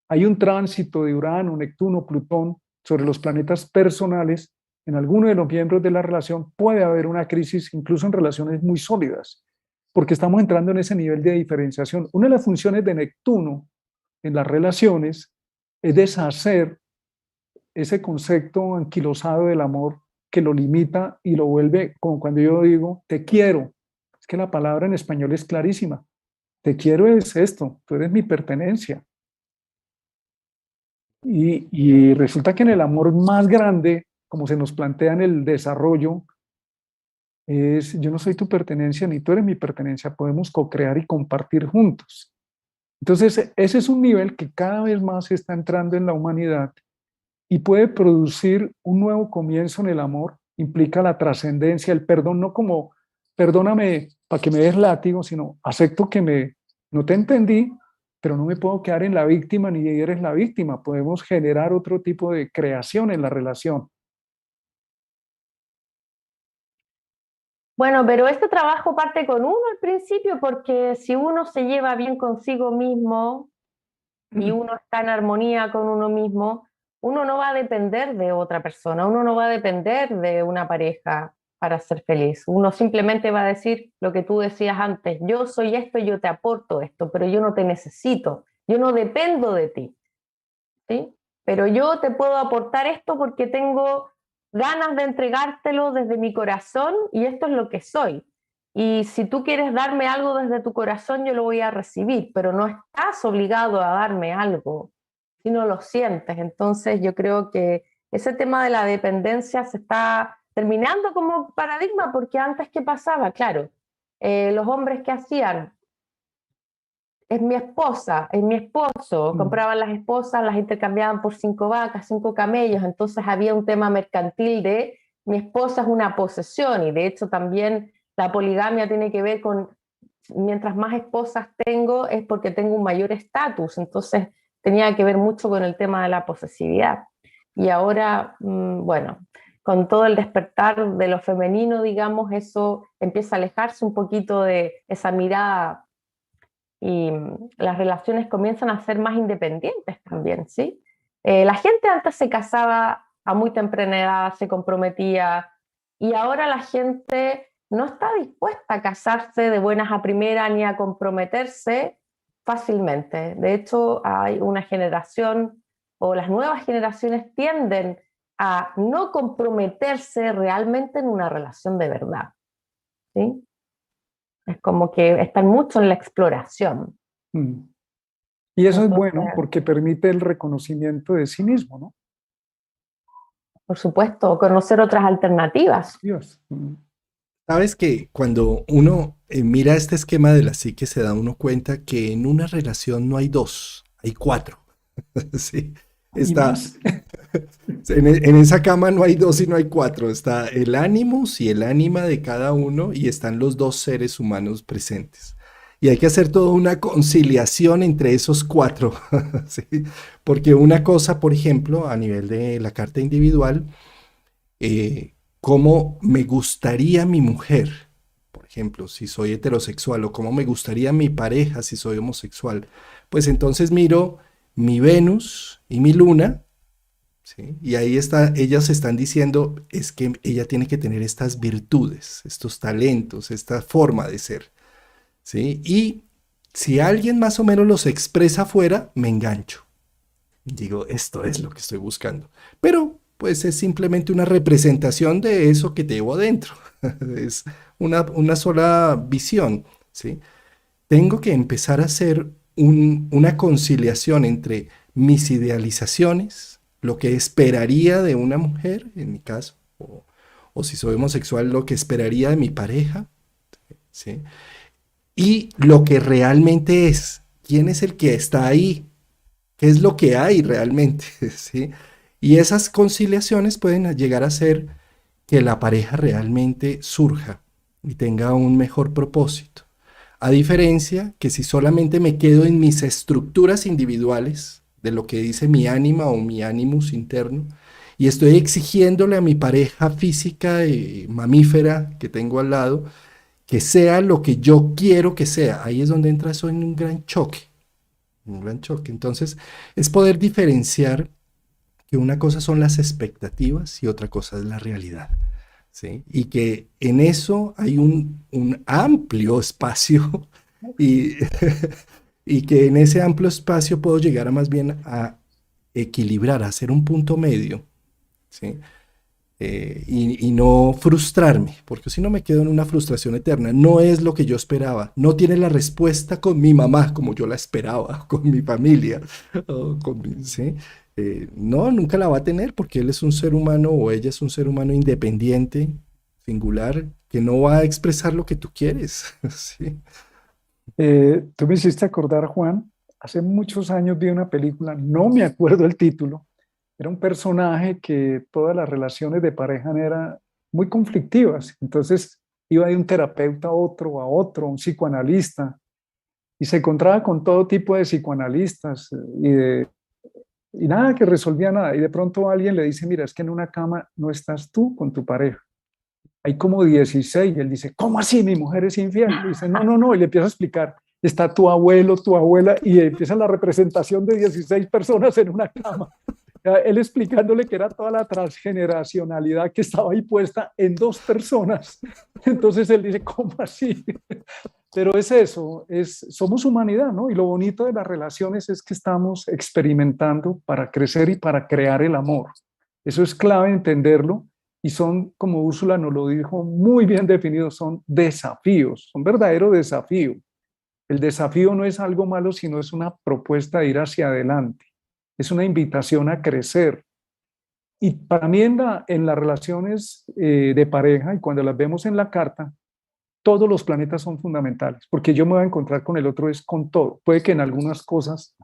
Speaker 4: hay un tránsito de Urano, Neptuno, Plutón sobre los planetas personales, en alguno de los miembros de la relación puede haber una crisis, incluso en relaciones muy sólidas, porque estamos entrando en ese nivel de diferenciación. Una de las funciones de Neptuno en las relaciones es deshacer ese concepto anquilosado del amor que lo limita y lo vuelve como cuando yo digo, te quiero. Es que la palabra en español es clarísima. Te quiero es esto, tú eres mi pertenencia. Y resulta que en el amor más grande, como se nos plantea en el desarrollo, es yo no soy tu pertenencia ni tú eres mi pertenencia, podemos co-crear y compartir juntos. Entonces, ese es un nivel que cada vez más está entrando en la humanidad y puede producir un nuevo comienzo en el amor. Implica la trascendencia, el perdón, no como perdóname para que me des látigo, sino acepto que no te entendí, pero no me puedo quedar en la víctima ni eres la víctima. Podemos generar otro tipo de creación en la relación.
Speaker 3: Bueno, pero este trabajo parte con uno al principio, porque si uno se lleva bien consigo mismo y uno está en armonía con uno mismo, uno no va a depender de otra persona, uno no va a depender de una pareja para ser feliz. Uno simplemente va a decir lo que tú decías antes, yo soy esto, yo te aporto esto, pero yo no te necesito, yo no dependo de ti. ¿sí? Pero yo te puedo aportar esto porque tengo ganas de entregártelo desde mi corazón y esto es lo que soy. Y si tú quieres darme algo desde tu corazón, yo lo voy a recibir, pero no estás obligado a darme algo si no lo sientes. Entonces yo creo que ese tema de la dependencia se está terminando como paradigma, porque antes, ¿qué pasaba? Claro, los hombres que hacían, es mi esposa, es mi esposo, compraban las esposas, las intercambiaban por 5 vacas, 5 camellos, entonces había un tema mercantil de mi esposa es una posesión, y de hecho también la poligamia tiene que ver con, mientras más esposas tengo es porque tengo un mayor estatus, entonces tenía que ver mucho con el tema de la posesividad. Y ahora, bueno, con todo el despertar de lo femenino, digamos, eso empieza a alejarse un poquito de esa mirada y las relaciones comienzan a ser más independientes también, ¿sí? La gente antes se casaba a muy temprana edad, se comprometía, y ahora la gente no está dispuesta a casarse de buenas a primeras ni a comprometerse fácilmente. De hecho, hay una generación, o las nuevas generaciones tienden a no comprometerse realmente en una relación de verdad, ¿sí? Es como que están mucho en la exploración.
Speaker 4: Mm. Y eso es
Speaker 3: Entonces,
Speaker 4: bueno porque permite el reconocimiento de sí mismo, ¿no?
Speaker 3: por supuesto, conocer otras alternativas.
Speaker 4: Dios.
Speaker 2: Sabes que cuando uno mira este esquema de la psique se da uno cuenta que en una relación no hay dos, hay cuatro. Sí,
Speaker 4: Y
Speaker 2: está
Speaker 4: más.
Speaker 2: en esa cama no hay dos, sino hay cuatro. Está el ánimos y el ánima de cada uno y están los dos seres humanos presentes. Y hay que hacer toda una conciliación entre esos cuatro, ¿sí? Porque una cosa, por ejemplo, a nivel de la carta individual, cómo me gustaría mi mujer, por ejemplo, si soy heterosexual, o cómo me gustaría mi pareja si soy homosexual, pues entonces miro mi Venus y mi Luna, ¿sí? Y ahí está, ellas están diciendo, es que ella tiene que tener estas virtudes, estos talentos, esta forma de ser, ¿sí? Y si alguien más o menos los expresa afuera, me engancho. Digo, esto es lo que estoy buscando. Pero pues es simplemente una representación de eso que llevo adentro. Es una sola visión, ¿sí? Tengo que empezar a hacer una conciliación entre mis idealizaciones, lo que esperaría de una mujer, en mi caso, o si soy homosexual, lo que esperaría de mi pareja, ¿sí? Y lo que realmente es. ¿Quién es el que está ahí? ¿Qué es lo que hay realmente? ¿Sí? Y esas conciliaciones pueden llegar a ser que la pareja realmente surja y tenga un mejor propósito. A diferencia que si solamente me quedo en mis estructuras individuales, de lo que dice mi ánima o mi animus interno, y estoy exigiéndole a mi pareja física y mamífera que tengo al lado, que sea lo que yo quiero que sea, ahí es donde entra eso en un gran choque. Un gran choque. Entonces, es poder diferenciar que una cosa son las expectativas y otra cosa es la realidad, ¿sí? Y que en eso hay un amplio espacio y, y que en ese amplio espacio puedo llegar a más bien a equilibrar, a hacer un punto medio, ¿sí? Y no frustrarme, porque si no me quedo en una frustración eterna. No es lo que yo esperaba, no tiene la respuesta con mi mamá como yo la esperaba, con mi familia, ¿sí? No, nunca la va a tener porque él es un ser humano o ella es un ser humano independiente, singular, que no va a expresar lo que tú quieres, ¿sí?
Speaker 4: Tú me hiciste acordar, Juan, hace muchos años vi una película, no me acuerdo el título, era un personaje que todas las relaciones de pareja eran muy conflictivas, entonces iba de un terapeuta a otro, a un psicoanalista, y se encontraba con todo tipo de psicoanalistas y nada que resolvía nada, y de pronto alguien le dice, mira, es que en una cama no estás tú con tu pareja, hay como 16, y él dice, ¿cómo así? Mi mujer es infiel. Le dice, no, no, no, y le empieza a explicar, está tu abuelo, tu abuela, y empieza la representación de 16 personas en una cama. Él explicándole que era toda la transgeneracionalidad que estaba ahí puesta en 2 personas. Entonces él dice, ¿cómo así? Pero es eso, somos humanidad, ¿no? Y lo bonito de las relaciones es que estamos experimentando para crecer y para crear el amor. Eso es clave entenderlo y son, como Úrsula nos lo dijo, muy bien definidos, son desafíos, son verdaderos desafíos. El desafío no es algo malo, sino es una propuesta de ir hacia adelante, es una invitación a crecer. Y para mí en las relaciones de pareja y cuando las vemos en la carta, todos los planetas son fundamentales, porque yo me voy a encontrar con el otro es con todo. Puede que en algunas cosas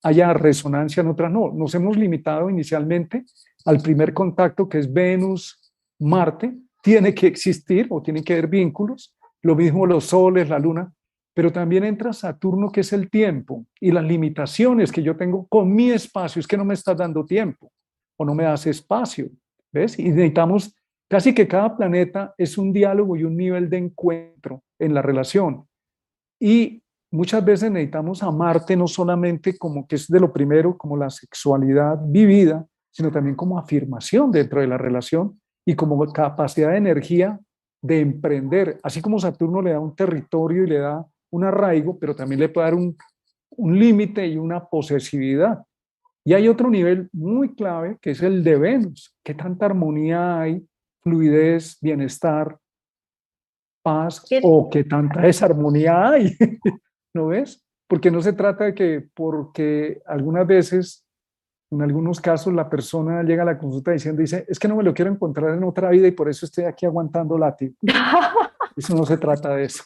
Speaker 4: haya resonancia, en otras no. Nos hemos limitado inicialmente al primer contacto que es Venus-Marte. Tiene que existir o tienen que haber vínculos. Lo mismo los soles, la luna. Pero también entra Saturno, que es el tiempo y las limitaciones que yo tengo con mi espacio. Es que no me estás dando tiempo o no me das espacio. ¿Ves? Y necesitamos casi que cada planeta es un diálogo y un nivel de encuentro en la relación. Y muchas veces necesitamos a Marte no solamente como que es de lo primero, como la sexualidad vivida, sino también como afirmación dentro de la relación y como capacidad de energía de emprender. Así como Saturno le da un territorio y le da un arraigo, pero también le puede dar un límite y una posesividad. Y hay otro nivel muy clave que es el de Venus. ¿Qué tanta armonía hay, fluidez, bienestar, paz
Speaker 3: ¿Qué-
Speaker 4: o qué tanta desarmonía hay? ¿No ves? Porque no se trata de que porque algunas veces, en algunos casos, la persona llega a la consulta diciendo, dice, es que no me lo quiero encontrar en otra vida y por eso estoy aquí aguantando látigo. Eso no se trata de eso.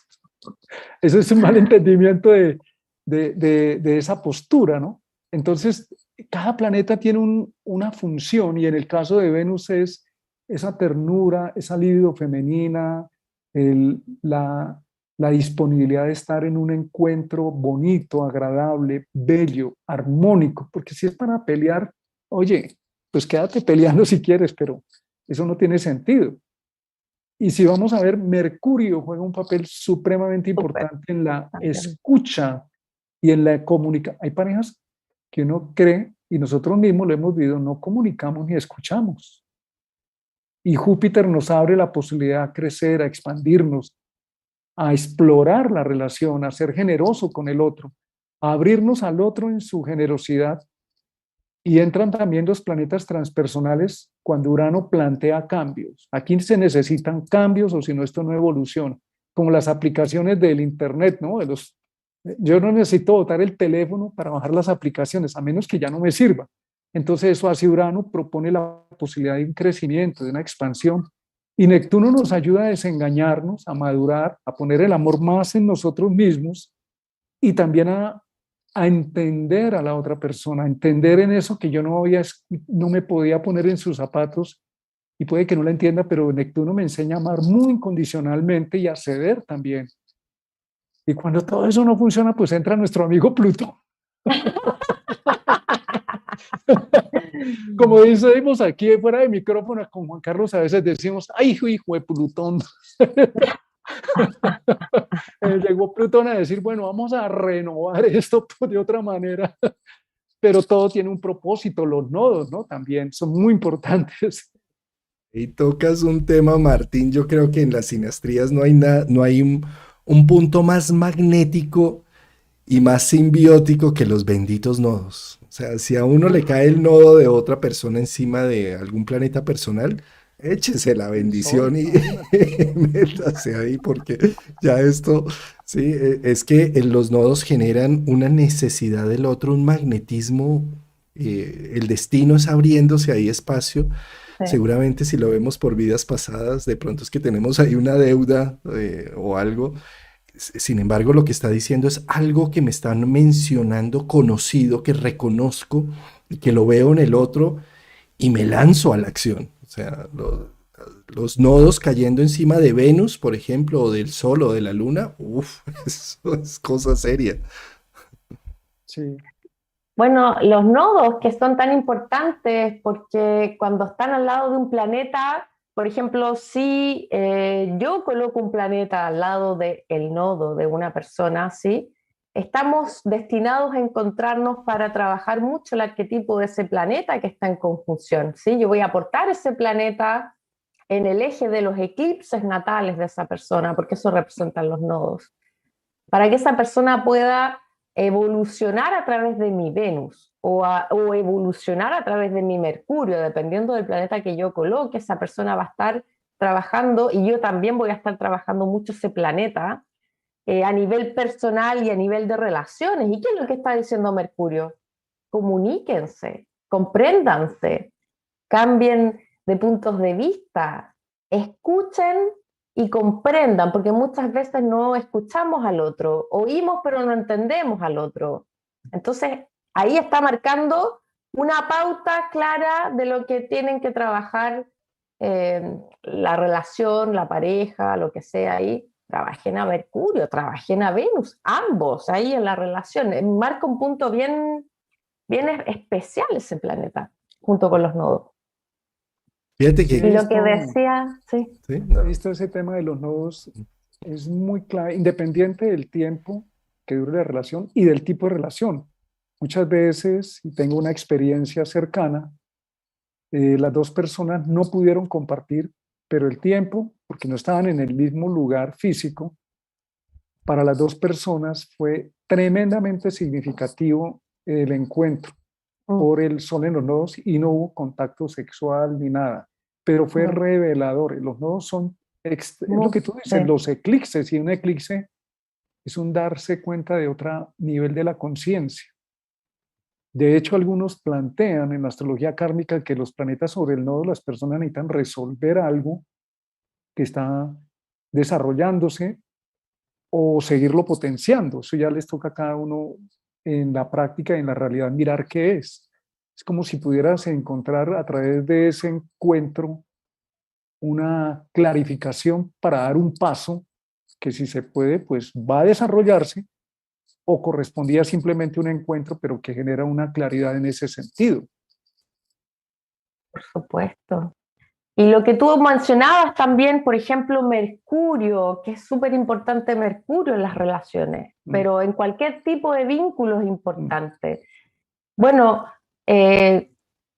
Speaker 4: Eso es un mal entendimiento de esa postura, ¿no? Entonces, cada planeta tiene una función y en el caso de Venus es esa ternura, esa libido femenina, la disponibilidad de estar en un encuentro bonito, agradable, bello, armónico, porque si es para pelear, oye, pues quédate peleando si quieres, pero eso no tiene sentido. Y si vamos a ver, Mercurio juega un papel supremamente
Speaker 3: Súper,
Speaker 4: importante en la
Speaker 3: también.
Speaker 4: escucha y en la comunicación. Hay parejas que uno cree, y nosotros mismos lo hemos vivido, no comunicamos ni escuchamos. Y Júpiter nos abre la posibilidad a crecer, a expandirnos, a explorar la relación, a ser generoso con el otro, a abrirnos al otro en su generosidad. Y entran también los planetas transpersonales cuando Urano plantea cambios. Aquí se necesitan cambios o si no, esto no evoluciona. Como las aplicaciones del Internet, ¿no? Yo no necesito botar el teléfono para bajar las aplicaciones, a menos que ya no me sirva. Entonces eso hace Urano, propone la posibilidad de un crecimiento, de una expansión. Y Neptuno nos ayuda a desengañarnos, a madurar, a poner el amor más en nosotros mismos y también a entender a la otra persona, a entender en eso que yo no me podía poner en sus zapatos y puede que no la entienda, pero Neptuno me enseña a amar muy incondicionalmente y a ceder también. Y cuando todo eso no funciona, pues entra nuestro amigo Plutón. Como decimos aquí fuera de micrófono con Juan Carlos, a veces decimos, ay, hijo de Plutón. Llegó Plutón a decir, bueno, vamos a renovar esto de otra manera, pero todo tiene un propósito, los nodos, ¿no? También son muy importantes.
Speaker 2: Y tocas un tema, Martín, yo creo que en las sinastrías no hay nada, no hay un punto más magnético y más simbiótico que los benditos nodos. O sea, si a uno le cae el nodo de otra persona encima de algún planeta personal, échese la
Speaker 4: El sol,
Speaker 2: bendición y
Speaker 4: imagínate.
Speaker 2: métase ahí porque ya esto, sí, es que los nodos generan una necesidad del otro, un magnetismo, el destino es abriéndose ahí espacio.
Speaker 3: Sí.
Speaker 2: Seguramente si lo vemos por vidas pasadas, de pronto es que tenemos ahí una deuda o algo. Sin embargo, lo que está diciendo es algo que me están mencionando conocido, que reconozco, que lo veo en el otro y me lanzo a la acción. O sea, los nodos cayendo encima de Venus, por ejemplo, o del Sol o de la Luna, uff, eso es cosa seria.
Speaker 4: Sí,
Speaker 3: Bueno, los nodos que son tan importantes porque cuando están al lado de un planeta, por ejemplo, si yo coloco un planeta al lado del nodo de una persona, ¿sí? Estamos destinados a encontrarnos para trabajar mucho el arquetipo de ese planeta que está en conjunción, ¿sí? Yo voy a aportar ese planeta en el eje de los eclipses natales de esa persona, porque eso representan los nodos. para que esa persona pueda evolucionar a través de mi Venus o evolucionar a través de mi Mercurio, dependiendo del planeta que yo coloque, esa persona va a estar trabajando y yo también voy a estar trabajando mucho ese planeta a nivel personal y a nivel de relaciones. ¿Y qué es lo que está diciendo Mercurio? Comuníquense, compréndanse, cambien de puntos de vista, escuchen y comprendan, porque muchas veces no escuchamos al otro, oímos pero no entendemos al otro. Entonces, ahí está marcando una pauta clara de lo que tienen que trabajar la relación, la pareja, lo que sea ahí. Trabajen a Mercurio, trabajen a Venus, ambos ahí en la relación. Marca un punto bien, bien especial ese planeta, junto con los nodos.
Speaker 2: Fíjate
Speaker 4: Sí,
Speaker 3: Y lo que decía, sí.
Speaker 2: ¿sí?
Speaker 4: he visto ese tema de los nodos, es muy clave, independiente del tiempo que dure la relación y del tipo de relación. Muchas veces, y tengo una experiencia cercana, las dos personas no pudieron compartir, pero el tiempo, porque no estaban en el mismo lugar físico, para las dos personas fue tremendamente significativo el encuentro por el sol en los nodos y no hubo contacto sexual ni nada, pero fue revelador. Los nodos son, es lo que tú dices, los eclipses, y un eclipse es un darse cuenta de otro nivel de la conciencia. De hecho, algunos plantean en la astrología kármica que los planetas sobre el nodo, las personas necesitan resolver algo que está desarrollándose o seguirlo potenciando. Eso ya les toca a cada uno en la práctica y en la realidad mirar qué es. Es como si pudieras encontrar a través de ese encuentro una clarificación para dar un paso que, si se puede, pues va a desarrollarse, o correspondía simplemente a un encuentro, pero que genera una claridad en ese sentido.
Speaker 3: Por supuesto. Y lo que tú mencionabas también, por ejemplo, Mercurio, que es súper importante Mercurio en las relaciones, pero en cualquier tipo de vínculo es importante. Bueno,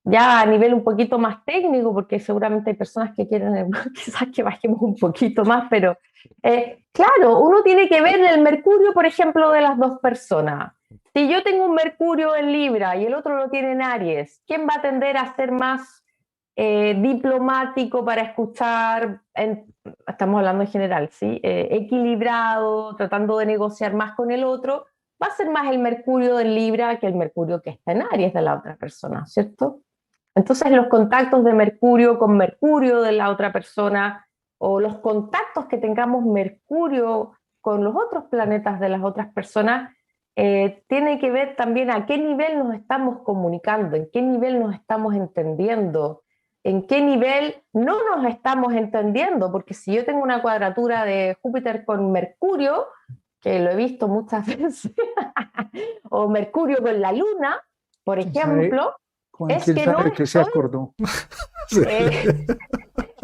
Speaker 3: ya a nivel un poquito más técnico, porque seguramente hay personas que quieren quizás que bajemos un poquito más, pero claro, uno tiene que ver el Mercurio, por ejemplo, de las dos personas. Si yo tengo un Mercurio en Libra y el otro lo tiene en Aries, ¿quién va a tender a ser más diplomático para escuchar? Estamos hablando en general, ¿sí? Equilibrado, tratando de negociar más con el otro, va a ser más el Mercurio en Libra que el Mercurio que está en Aries de la otra persona, ¿cierto? Entonces los contactos de Mercurio con Mercurio de la otra persona, o los contactos que tengamos Mercurio con los otros planetas de las otras personas, tiene que ver también a qué nivel nos estamos comunicando, en qué nivel nos estamos entendiendo, en qué nivel no nos estamos entendiendo, porque si yo tengo una cuadratura de Júpiter con Mercurio, que lo he visto muchas veces, o Mercurio con la Luna, por ejemplo,
Speaker 4: Juan,
Speaker 3: es
Speaker 4: ¿quién
Speaker 3: que
Speaker 4: sabe
Speaker 3: no
Speaker 4: de qué se
Speaker 3: estoy...
Speaker 4: acordó?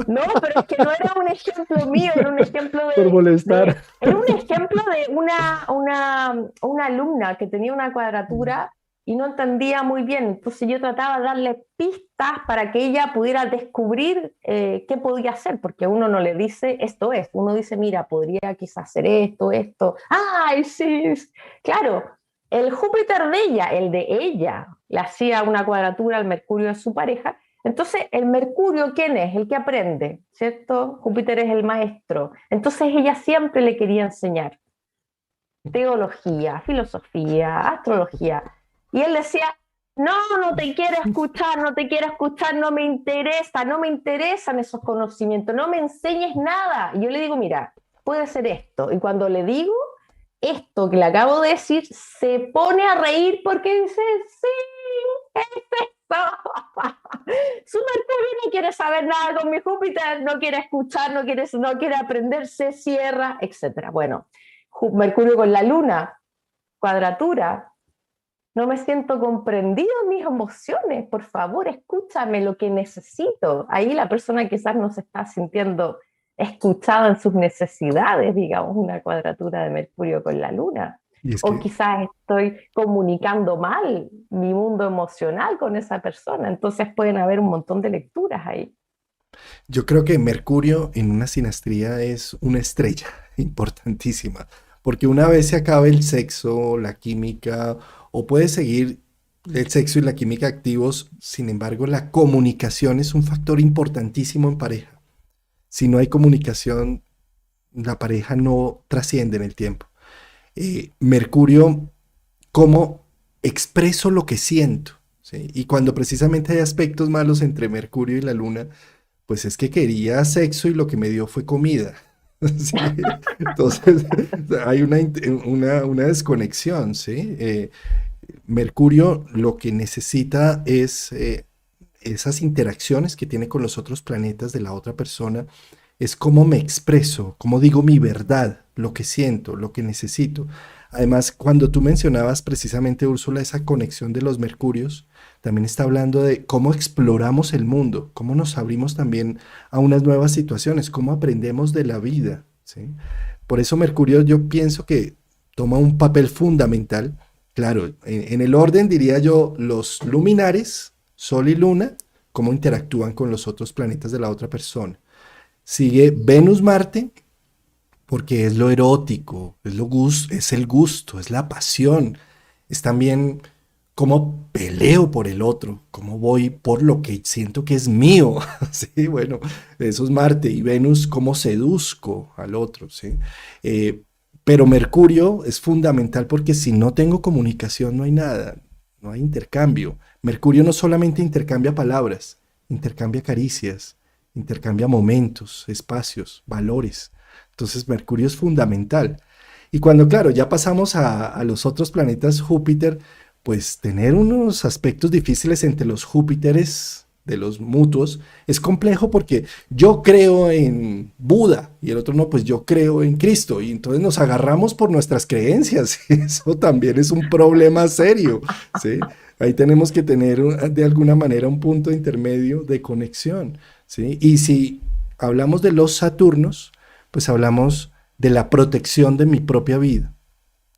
Speaker 3: No, pero es que no era un ejemplo mío, era un ejemplo
Speaker 4: Por molestar.
Speaker 3: era un ejemplo de una alumna que tenía una cuadratura y no entendía muy bien. Entonces yo trataba de darle pistas para que ella pudiera descubrir qué podía hacer, porque uno no le dice esto es, uno dice, mira, podría quizás hacer esto, esto. ¡Ay, sí! Claro, el Júpiter de ella, el de ella, le hacía una cuadratura al Mercurio de su pareja. Entonces, el Mercurio, ¿quién es? El que aprende, ¿cierto? Júpiter es el maestro. Entonces, ella siempre le quería enseñar teología, filosofía, astrología. Y él decía, no, no te quiero escuchar, no te quiero escuchar, no me interesan esos conocimientos, no me enseñes nada. Y yo le digo, mira, puede ser esto. Y cuando le digo esto que le acabo de decir, se pone a reír porque dice, sí, es esto. Su Mercurio no quiere saber nada con mi Júpiter, no quiere escuchar, no quiere aprender, se cierra, etc. Bueno, Mercurio con la Luna, cuadratura, no me siento comprendido en mis emociones, por favor, escúchame lo que necesito. Ahí la persona quizás no se está sintiendo escuchada en sus necesidades, digamos, una cuadratura de Mercurio con la Luna. O quizás estoy comunicando mal mi mundo emocional con esa persona. Entonces pueden haber un montón de lecturas ahí.
Speaker 2: Yo creo que Mercurio en una sinastría es una estrella importantísima, porque una vez se acabe el sexo, la química, o puede seguir el sexo y la química activos, sin embargo, la comunicación es un factor importantísimo en pareja. Si no hay comunicación, la pareja no trasciende en el tiempo. Mercurio, ¿cómo expreso lo que siento? ¿Sí? Y cuando precisamente hay aspectos malos entre Mercurio y la Luna, pues es que quería sexo y lo que me dio fue comida. ¿Sí? Entonces hay una desconexión, ¿sí? Mercurio lo que necesita es esas interacciones que tiene con los otros planetas de la otra persona, es cómo me expreso, cómo digo mi verdad, lo que siento, lo que necesito. Además, cuando tú mencionabas precisamente, Úrsula, esa conexión de los mercurios, también está hablando de cómo exploramos el mundo, cómo nos abrimos también a unas nuevas situaciones, cómo aprendemos de la vida, ¿sí? Por eso Mercurio yo pienso que toma un papel fundamental. Claro, en el orden diría yo los luminares, Sol y Luna, cómo interactúan con los otros planetas de la otra persona. Sigue Venus-Marte, porque es lo erótico, es el gusto, es la pasión, es también cómo peleo por el otro, cómo voy por lo que siento que es mío. Sí, bueno, eso es Marte. Y Venus, cómo seduzco al otro, ¿sí? Eh, pero Mercurio es fundamental porque si no tengo comunicación no hay nada, no hay intercambio. Mercurio no solamente intercambia palabras, intercambia caricias, intercambia momentos, espacios, valores. Entonces Mercurio es fundamental. Y cuando, claro, ya pasamos a los otros planetas, Júpiter, pues tener unos aspectos difíciles entre los Júpiteres de los mutuos es complejo porque yo creo en Buda y el otro no, pues yo creo en Cristo y entonces nos agarramos por nuestras creencias. Eso también es un problema serio, ¿sí? Ahí tenemos que tener de alguna manera un punto intermedio de conexión, ¿sí? Y si hablamos de los Saturnos, pues hablamos de la protección de mi propia vida.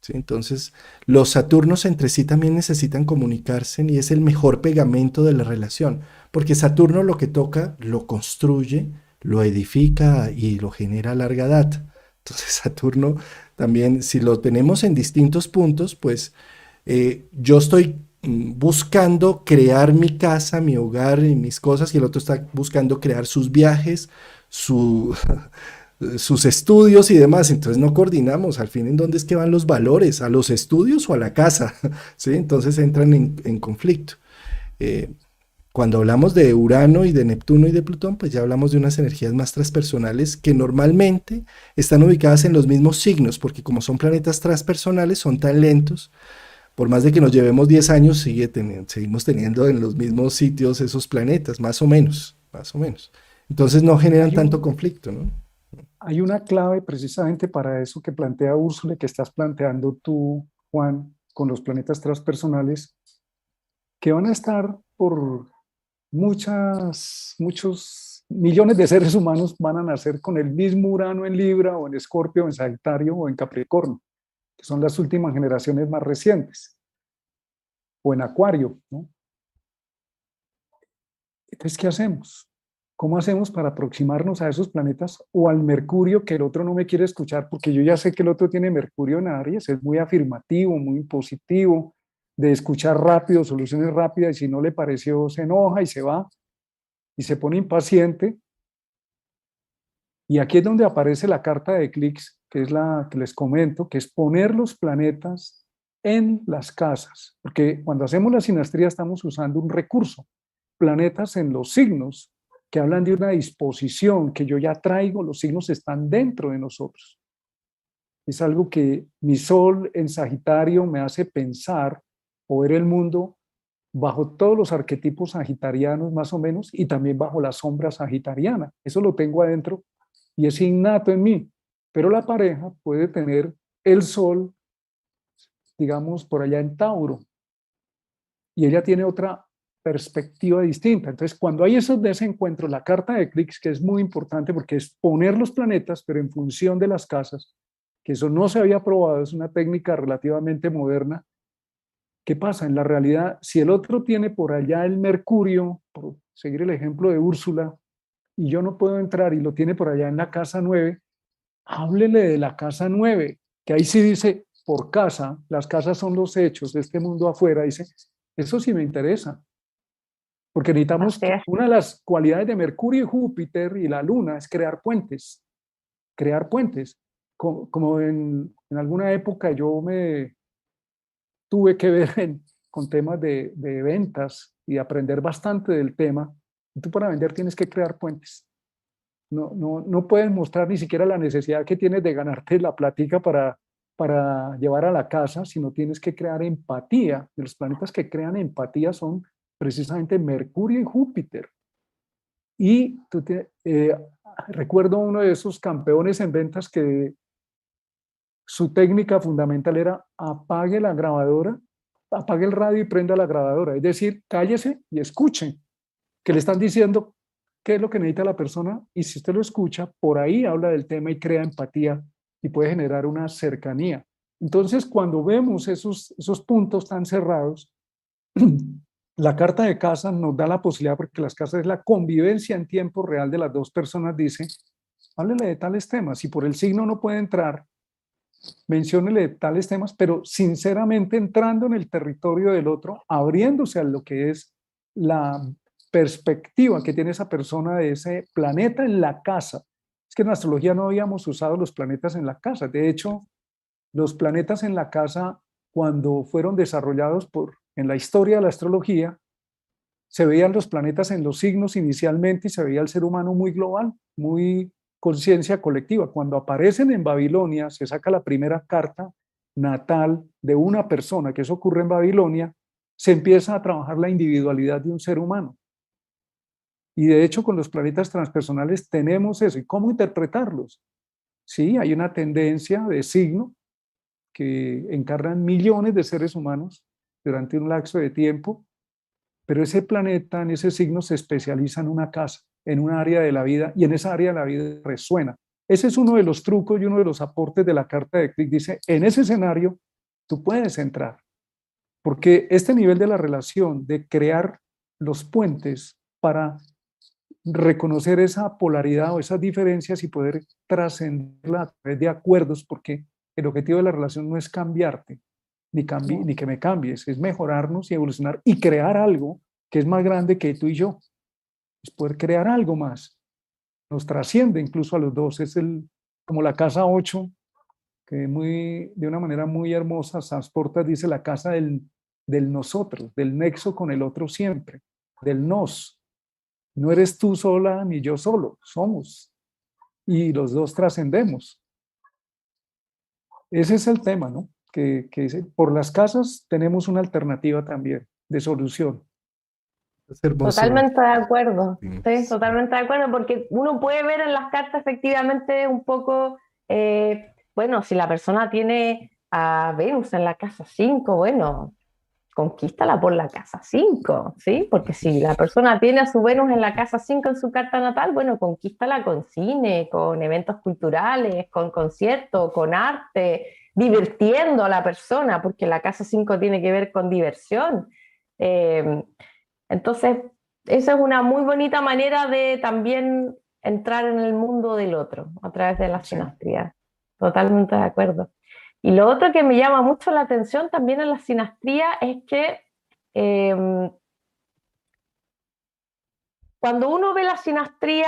Speaker 2: ¿Sí? Entonces, los Saturnos entre sí también necesitan comunicarse y es el mejor pegamento de la relación, porque Saturno lo que toca lo construye, lo edifica y lo genera a larga data. Entonces, Saturno también, si lo tenemos en distintos puntos, pues yo estoy buscando crear mi casa, mi hogar y mis cosas, y el otro está buscando crear sus viajes, su, sus estudios y demás, entonces no coordinamos, al fin en dónde es que van los valores, a los estudios o a la casa, ¿sí? Entonces entran en conflicto. Eh, Cuando hablamos de Urano y de Neptuno y de Plutón, pues ya hablamos de unas energías más transpersonales que normalmente están ubicadas en los mismos signos, porque como son planetas transpersonales, son tan lentos, por más de que nos llevemos 10 años, seguimos teniendo en los mismos sitios esos planetas, más o menos, más o menos. Entonces no generan
Speaker 4: Hay
Speaker 2: tanto
Speaker 4: un,
Speaker 2: conflicto, ¿no?
Speaker 4: hay una clave precisamente para eso que plantea Úrsula, que estás planteando tú, Juan, con los planetas transpersonales, que van a estar por muchos millones de seres humanos van a nacer con el mismo Urano en Libra o en Escorpio, en Sagitario o en Capricornio, que son las últimas generaciones más recientes, o en Acuario, ¿no? Entonces, ¿qué hacemos? ¿Cómo hacemos para aproximarnos a esos planetas o al Mercurio que el otro no me quiere escuchar? Porque yo ya sé que el otro tiene Mercurio en Aries, es muy afirmativo, muy positivo, de escuchar rápido, soluciones rápidas, y si no le pareció, se enoja y se va y se pone impaciente. Y aquí es donde aparece la carta de clics, que es la que les comento, que es poner los planetas en las casas, porque cuando hacemos la sinastría estamos usando un recurso, planetas en los signos, que hablan de una disposición que yo ya traigo, los signos están dentro de nosotros. Es algo que mi sol en Sagitario me hace pensar o ver el mundo bajo todos los arquetipos sagitarianos más o menos y también bajo la sombra sagitariana. Eso lo tengo adentro y es innato en mí. Pero la pareja puede tener el sol, digamos, por allá en Tauro y ella tiene otra perspectiva distinta. Entonces, cuando hay esos desencuentros, la carta de clics, que es muy importante porque es poner los planetas, pero en función de las casas, que eso no se había probado, es una técnica relativamente moderna. ¿Qué pasa? En la realidad, si el otro tiene por allá el Mercurio, por seguir el ejemplo de Úrsula, y yo no puedo entrar y lo tiene por allá en la casa 9, háblele de la casa 9, que ahí sí dice, por casa, las casas son los hechos de este mundo afuera, dice, eso sí me interesa, porque necesitamos,
Speaker 3: Así es.
Speaker 4: una de las cualidades de Mercurio y Júpiter y la Luna es crear puentes. Como en alguna época yo me tuve que ver con temas de ventas y aprender bastante del tema. Y tú para vender tienes que crear puentes. No puedes mostrar ni siquiera la necesidad que tienes de ganarte la platica para llevar a la casa, sino tienes que crear empatía. Y los planetas que crean empatía son precisamente Mercurio y Júpiter. Y recuerdo uno de esos campeones en ventas que su técnica fundamental era apague la grabadora, apague el radio y prenda la grabadora. Es decir, cállese y escuchen, que le están diciendo qué es lo que necesita la persona, y si usted lo escucha, por ahí habla del tema y crea empatía y puede generar una cercanía. Entonces, cuando vemos esos puntos tan cerrados, la carta de casa nos da la posibilidad, porque las casas es la convivencia en tiempo real de las dos personas, dice, háblele de tales temas. Si por el signo no puede entrar, menciónele tales temas, pero sinceramente entrando en el territorio del otro, abriéndose a lo que es la perspectiva que tiene esa persona de ese planeta en la casa. Es que en astrología no habíamos usado los planetas en la casa. De hecho, los planetas en la casa, cuando fueron desarrollados en la historia de la astrología, se veían los planetas en los signos inicialmente y se veía el ser humano muy global, muy conciencia colectiva. Cuando aparecen en Babilonia, se saca la primera carta natal de una persona, que eso ocurre en Babilonia, se empieza a trabajar la individualidad de un ser humano. Y de hecho, con los planetas transpersonales tenemos eso. ¿Y cómo interpretarlos? Sí, hay una tendencia de signo que encarnan millones de seres humanos durante un lapso de tiempo, pero ese planeta, en ese signo, se especializa en una casa, en un área de la vida, y en esa área de la vida resuena. Ese es uno de los trucos y uno de los aportes de la carta de Crick. Dice, en ese escenario, tú puedes entrar, porque este nivel de la relación, de crear los puentes para reconocer esa polaridad o esas diferencias y poder trascenderla a través de acuerdos, porque el objetivo de la relación no es cambiarte, ni que me cambies, es mejorarnos y evolucionar y crear algo que es más grande que tú y yo. Es poder crear algo más. Nos trasciende incluso a los dos. Es como la casa 8 que de una manera muy hermosa, Sans Portas dice la casa del nosotros, del nexo con el otro siempre, del nos. No eres tú sola ni yo solo, somos. Y los dos trascendemos. Ese es el tema, ¿no? Que dice, por las casas tenemos una alternativa también de solución.
Speaker 2: Es hermoso.
Speaker 3: Totalmente de acuerdo,
Speaker 2: Sí,
Speaker 3: sí,
Speaker 2: sí.
Speaker 3: totalmente de acuerdo, porque uno puede ver en las cartas efectivamente un poco, bueno, si la persona tiene a Venus en la casa 5, bueno, conquístala por la casa 5, ¿sí? Porque si la persona tiene a su Venus en la casa 5 en su carta natal, bueno, conquístala con cine, con eventos culturales, con conciertos, con arte, divirtiendo a la persona, porque la casa 5 tiene que ver con diversión. Eh, entonces, esa es una muy bonita manera de también entrar en el mundo del otro a través de la
Speaker 4: Sí.
Speaker 3: sinastría. Totalmente de acuerdo. Y lo otro que me llama mucho la atención también en la sinastría es que eh, cuando uno ve la sinastría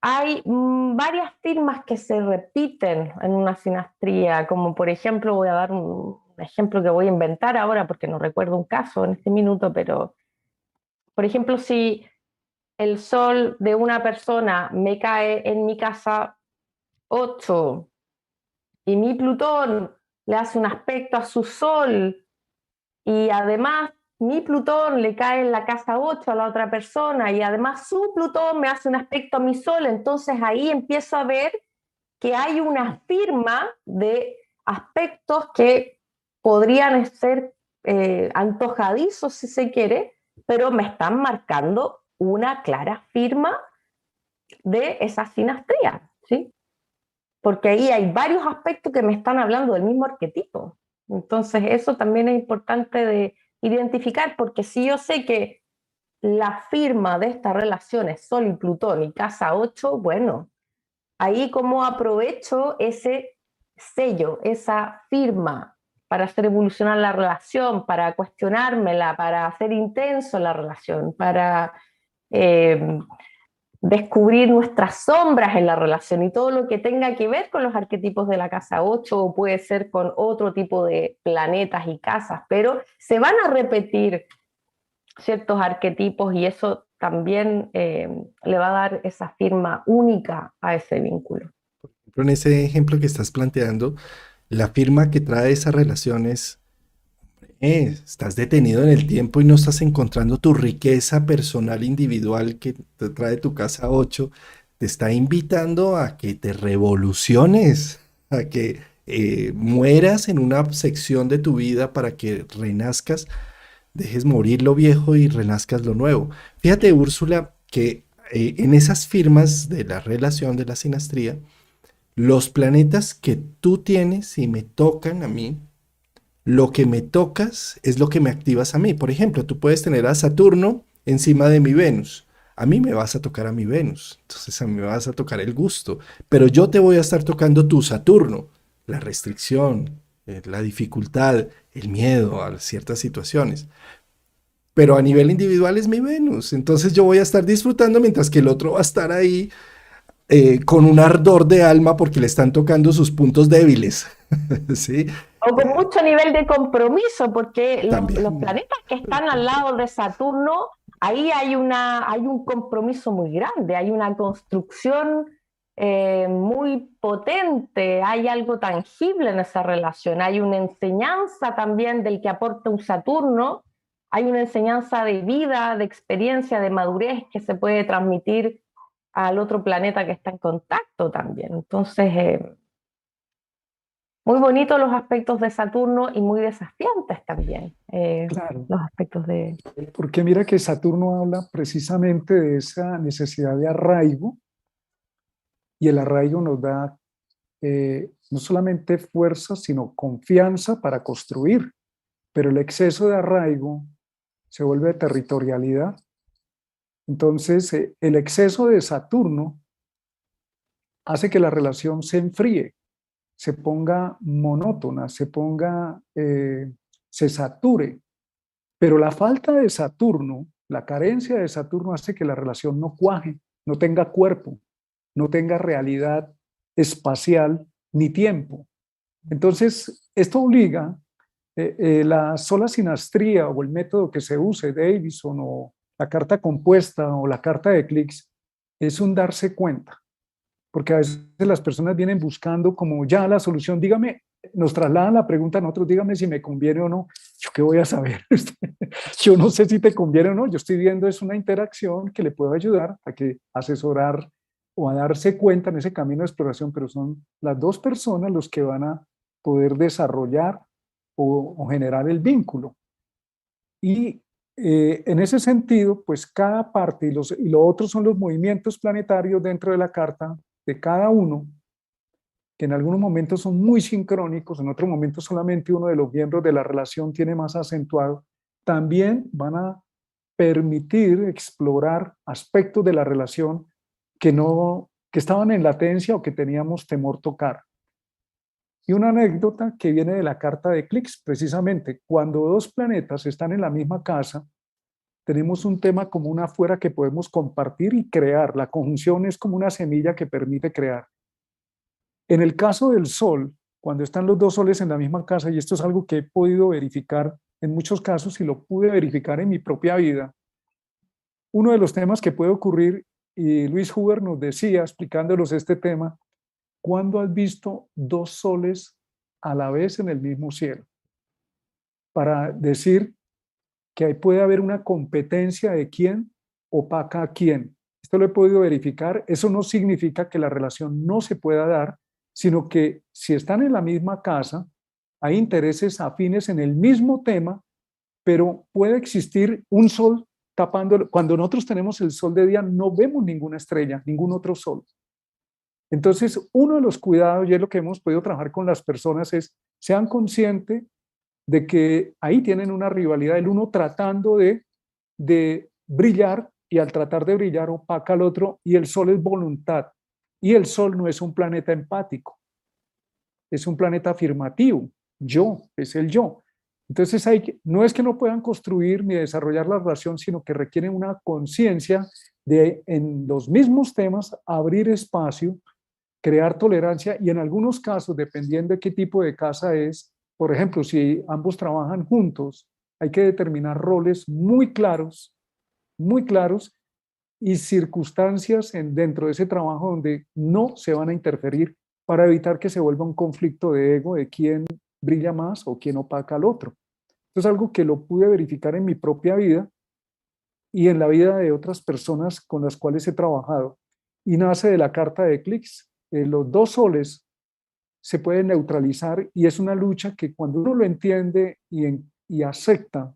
Speaker 3: hay varias firmas que se repiten en una sinastría, como por ejemplo, voy a dar un ejemplo que voy a inventar ahora porque no recuerdo un caso en este minuto, pero por ejemplo, si el sol de una persona me cae en mi casa 8 y mi Plutón le hace un aspecto a su sol y además mi Plutón le cae en la casa 8 a la otra persona y además su Plutón me hace un aspecto a mi sol, entonces ahí empiezo a ver que hay una firma de aspectos que podrían ser antojadizos si se quiere, pero me están marcando una clara firma de esa sinastría, ¿sí? Porque ahí hay varios aspectos que me están hablando del mismo arquetipo. Entonces eso también es importante de identificar, porque si yo sé que la firma de esta relación es Sol y Plutón y casa 8, bueno, ahí cómo aprovecho ese sello, esa firma para hacer evolucionar la relación, para cuestionármela, para hacer intenso la relación, para descubrir nuestras sombras en la relación y todo lo que tenga que ver con los arquetipos de la casa 8 o puede ser con otro tipo de planetas y casas, pero se van a repetir ciertos arquetipos y eso también le va a dar esa firma única a ese vínculo.
Speaker 2: En ese ejemplo que estás planteando, la firma que trae esa relación es, estás detenido en el tiempo y no estás encontrando tu riqueza personal individual que te trae tu casa 8, te está invitando a que te revoluciones, a que mueras en una sección de tu vida para que renazcas, dejes morir lo viejo y renazcas lo nuevo. Fíjate, Úrsula, que en esas firmas de la relación de la sinastría, los planetas que tú tienes y me tocan a mí, lo que me tocas es lo que me activas a mí. Por ejemplo, tú puedes tener a Saturno encima de mi Venus. A mí me vas a tocar a mi Venus. Entonces a mí me vas a tocar el gusto. Pero yo te voy a estar tocando tu Saturno, la restricción, la dificultad, el miedo a ciertas situaciones. Pero a nivel individual es mi Venus. Entonces yo voy a estar disfrutando mientras que el otro va a estar ahí con un ardor de alma porque le están tocando sus puntos débiles. ¿Sí?
Speaker 3: O con mucho nivel de compromiso, porque los
Speaker 2: También.
Speaker 3: planetas que están al lado de Saturno, ahí hay un compromiso muy grande, hay una construcción muy potente, hay algo tangible en esa relación, hay una enseñanza también del que aporta un Saturno, hay una enseñanza de vida, de experiencia, de madurez que se puede transmitir al otro planeta que está en contacto también. Entonces, muy bonitos los aspectos de Saturno y muy desafiantes también,
Speaker 4: Claro,
Speaker 3: los aspectos de...
Speaker 4: porque mira que Saturno habla precisamente de esa necesidad de arraigo, y el arraigo nos da no solamente fuerza, sino confianza para construir, pero el exceso de arraigo se vuelve territorialidad. Entonces, el exceso de Saturno hace que la relación se enfríe, se ponga monótona, se sature. Pero la falta de Saturno, la carencia de Saturno hace que la relación no cuaje, no tenga cuerpo, no tenga realidad espacial ni tiempo. Entonces, esto obliga la sola sinastría o el método que se use, Davison o la carta compuesta o la carta de clics, es un darse cuenta, porque a veces las personas vienen buscando como ya la solución, dígame, nos trasladan la pregunta a nosotros, dígame si me conviene o no. ¿Yo qué voy a saber? Yo no sé si te conviene o no, yo estoy viendo es una interacción que le puede ayudar a que asesorar o a darse cuenta en ese camino de exploración, pero son las dos personas los que van a poder desarrollar o generar el vínculo. Y en ese sentido, pues cada parte y lo otro son los movimientos planetarios dentro de la carta de cada uno, que en algunos momentos son muy sincrónicos, en otros momentos solamente uno de los miembros de la relación tiene más acentuado, también van a permitir explorar aspectos de la relación que estaban en latencia o que teníamos temor tocar. Y una anécdota que viene de la carta de clics, precisamente, cuando dos planetas están en la misma casa, tenemos un tema común afuera que podemos compartir y crear. La conjunción es como una semilla que permite crear. En el caso del Sol, cuando están los dos soles en la misma casa, y esto es algo que he podido verificar en muchos casos y lo pude verificar en mi propia vida, uno de los temas que puede ocurrir, y Luis Huber nos decía, explicándonos este tema, ¿cuándo has visto dos soles a la vez en el mismo cielo? Para decir que ahí puede haber una competencia de quién opaca a quién. Esto lo he podido verificar. Eso no significa que la relación no se pueda dar, sino que si están en la misma casa, hay intereses afines en el mismo tema, pero puede existir un sol tapando. Cuando nosotros tenemos el sol de día, no vemos ninguna estrella, ningún otro sol. Entonces, uno de los cuidados, y es lo que hemos podido trabajar con las personas, es sean conscientes de que ahí tienen una rivalidad, el uno tratando de brillar y al tratar de brillar opaca al otro, y el sol es voluntad y el sol no es un planeta empático. es un planeta afirmativo, yo, es el yo. Entonces no es que no puedan construir ni desarrollar la relación, sino que requieren una conciencia de en los mismos temas abrir espacio, crear tolerancia y en algunos casos, dependiendo de qué tipo de casa es, por ejemplo, si ambos trabajan juntos, hay que determinar roles muy claros y circunstancias dentro de ese trabajo donde no se van a interferir para evitar que se vuelva un conflicto de ego de quién brilla más o quién opaca al otro. Esto es algo que lo pude verificar en mi propia vida y en la vida de otras personas con las cuales he trabajado. Y nace de la carta de Eclipse. Los dos soles se pueden neutralizar y es una lucha que cuando uno lo entiende y acepta,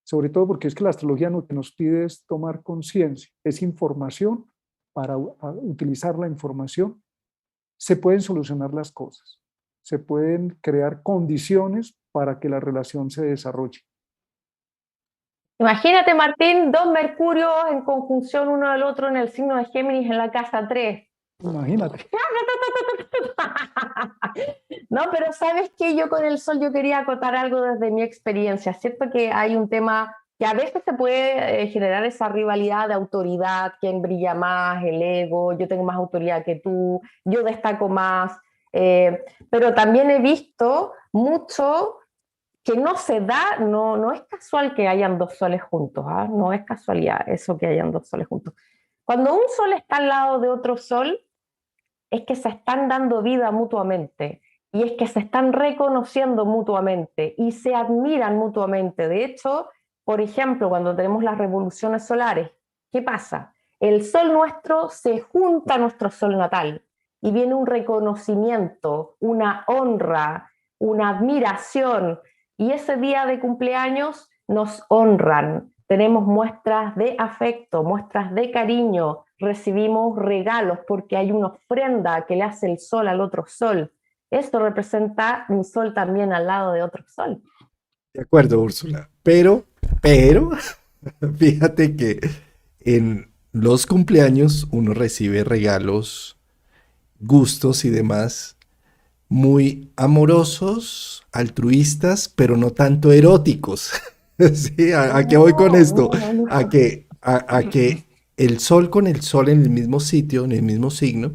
Speaker 4: sobre todo porque es que la astrología lo que nos pide es tomar conciencia, es información, para utilizar la información, se pueden solucionar las cosas, se pueden crear condiciones para que la relación se desarrolle.
Speaker 3: Imagínate, Martín, dos Mercurios en conjunción uno del otro en el signo de Géminis en la casa 3.
Speaker 4: Imagínate.
Speaker 3: No, pero sabes que yo con el sol yo quería acotar algo desde mi experiencia. Cierto que hay un tema que a veces se puede generar esa rivalidad de autoridad, quién brilla más, el ego, yo tengo más autoridad que tú, yo destaco más, pero también he visto mucho que no se da, no es casual que hayan dos soles juntos, ¿ah? No es casualidad eso que hayan dos soles juntos. Cuando un sol está al lado de otro sol, es que se están dando vida mutuamente y es que se están reconociendo mutuamente y se admiran mutuamente. De hecho, por ejemplo, cuando tenemos las revoluciones solares, ¿qué pasa? El sol nuestro se junta a nuestro sol natal y viene un reconocimiento, una honra, una admiración, y ese día de cumpleaños nos honran. Tenemos muestras de afecto, muestras de cariño, recibimos regalos porque hay una ofrenda que le hace el sol al otro sol. Esto representa un sol también al lado de otro sol.
Speaker 2: De acuerdo, Úrsula. Fíjate que en los cumpleaños uno recibe regalos, gustos y demás muy amorosos, altruistas, pero no tanto eróticos. ¿Sí? ¿A qué voy con esto? A que el sol con el sol en el mismo sitio, en el mismo signo,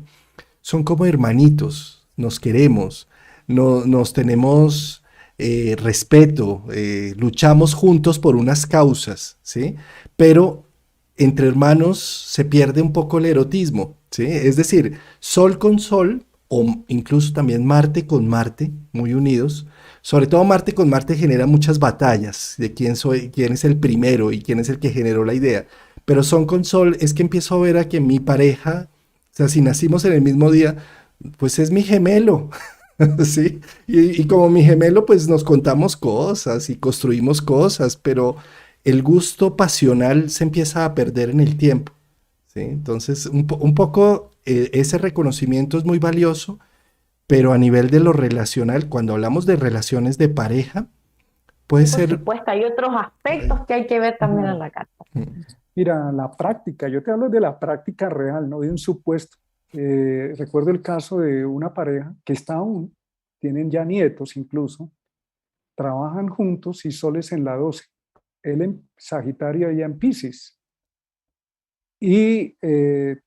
Speaker 2: son como hermanitos, nos queremos, nos tenemos respeto, luchamos juntos por unas causas, ¿sí? Pero entre hermanos se pierde un poco el erotismo, ¿sí? Es decir, sol con sol, o incluso también Marte con Marte, muy unidos. Sobre todo Marte con Marte genera muchas batallas de quién es el primero y quién es el que generó la idea. Pero Sol con Sol es que empiezo a ver a que mi pareja, o sea, si nacimos en el mismo día, pues es mi gemelo, ¿sí? Y como mi gemelo, pues nos contamos cosas y construimos cosas, pero el gusto pasional se empieza a perder en el tiempo, ¿sí? Entonces, un poco ese reconocimiento es muy valioso, pero a nivel de lo relacional, cuando hablamos de relaciones de pareja, puede
Speaker 3: Por
Speaker 2: ser...
Speaker 3: supuesto, hay otros aspectos que hay que ver también en la carta.
Speaker 4: Mira, la práctica, yo te hablo de la práctica real, no de un supuesto. Recuerdo el caso de una pareja que está aún, tienen ya nietos incluso, trabajan juntos y soles en la 12, él en Sagitario, ella en Piscis. Y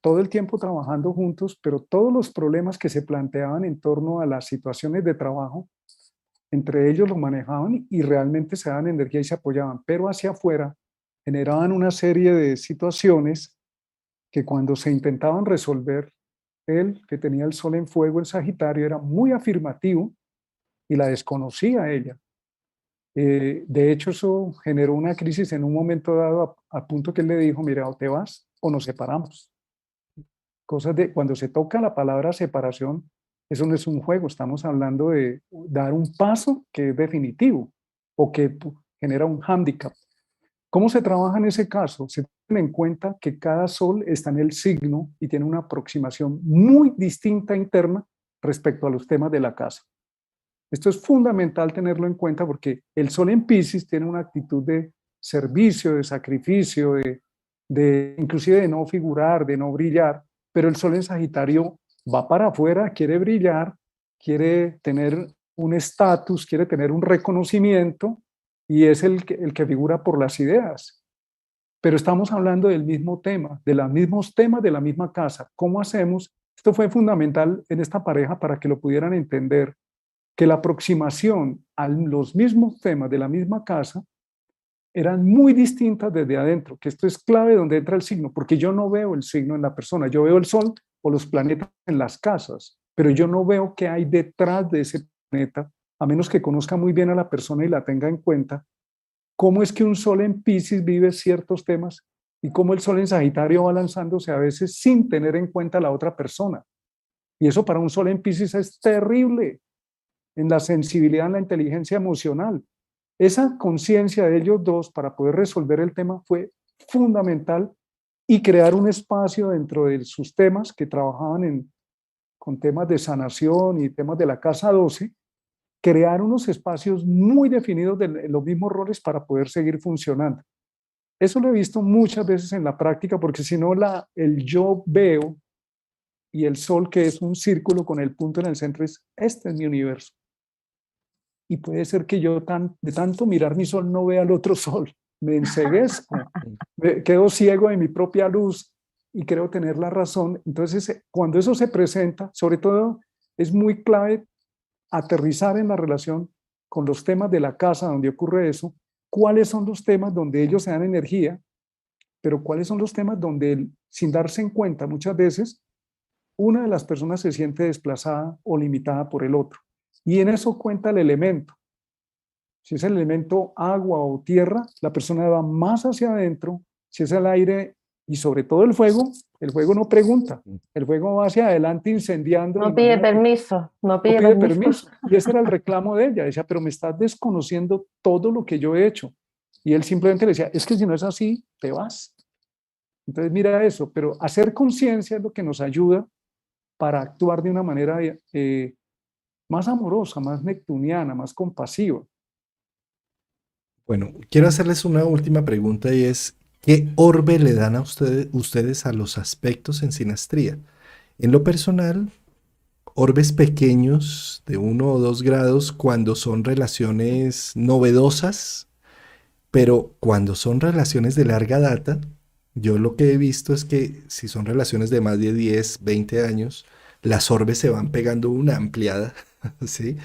Speaker 4: todo el tiempo trabajando juntos, pero todos los problemas que se planteaban en torno a las situaciones de trabajo, entre ellos lo manejaban y realmente se daban energía y se apoyaban, pero hacia afuera generaban una serie de situaciones que cuando se intentaban resolver, él, que tenía el sol en fuego, el Sagitario, era muy afirmativo y la desconocía ella. De hecho, eso generó una crisis en un momento dado a punto que él le dijo, mira, o te vas o nos separamos. Cosas de, cuando se toca la palabra separación, eso no es un juego, estamos hablando de dar un paso que es definitivo o que genera un hándicap. ¿Cómo se trabaja en ese caso? Se tiene en cuenta que cada sol está en el signo y tiene una aproximación muy distinta interna respecto a los temas de la casa. Esto es fundamental tenerlo en cuenta porque el sol en Piscis tiene una actitud de servicio, de sacrificio, inclusive de no figurar, de no brillar, pero el sol en Sagitario va para afuera, quiere brillar, quiere tener un estatus, quiere tener un reconocimiento y es el que figura por las ideas. Pero estamos hablando del mismo tema, de los mismos temas de la misma casa. ¿Cómo hacemos? Esto fue fundamental en esta pareja para que lo pudieran entender, que la aproximación a los mismos temas de la misma casa eran muy distintas desde adentro, que esto es clave donde entra el signo, porque yo no veo el signo en la persona, yo veo el sol o los planetas en las casas, pero yo no veo qué hay detrás de ese planeta, a menos que conozca muy bien a la persona y la tenga en cuenta, cómo es que un sol en Piscis vive ciertos temas y cómo el sol en Sagitario va lanzándose a veces sin tener en cuenta a la otra persona. Y eso para un sol en Piscis es terrible en la sensibilidad, en la inteligencia emocional. Esa conciencia de ellos dos para poder resolver el tema fue fundamental y crear un espacio dentro de sus temas que trabajaban con temas de sanación y temas de la casa 12, crear unos espacios muy definidos de los mismos roles para poder seguir funcionando. Eso lo he visto muchas veces en la práctica, porque si no el yo veo y el sol, que es un círculo con el punto en el centro, este es mi universo. Y puede ser que yo de tanto mirar mi sol no vea el otro sol, me enceguezco, me quedo ciego de mi propia luz y creo tener la razón. Entonces, cuando eso se presenta, sobre todo es muy clave aterrizar en la relación con los temas de la casa donde ocurre eso, cuáles son los temas donde ellos se dan energía, pero cuáles son los temas donde, sin darse en cuenta, muchas veces una de las personas se siente desplazada o limitada por el otro. Y en eso cuenta el elemento. Si es el elemento agua o tierra, la persona va más hacia adentro. Si es el aire y sobre todo el fuego no pregunta. El fuego va hacia adelante incendiando.
Speaker 3: No pide permiso, no pide permiso.
Speaker 4: Y ese era el reclamo de ella. Decía, pero me estás desconociendo todo lo que yo he hecho. Y él simplemente le decía, es que si no es así, te vas. Entonces mira eso, pero hacer conciencia es lo que nos ayuda para actuar de una manera más amorosa, más neptuniana, más compasiva.
Speaker 2: Bueno, quiero hacerles una última pregunta y es, ¿qué orbe le dan a ustedes a los aspectos en sinastría? En lo personal, orbes pequeños de 1 o 2 grados cuando son relaciones novedosas, pero cuando son relaciones de larga data, yo lo que he visto es que si son relaciones de más de 10, 20 años, las orbes se van pegando una ampliada, ¿sí?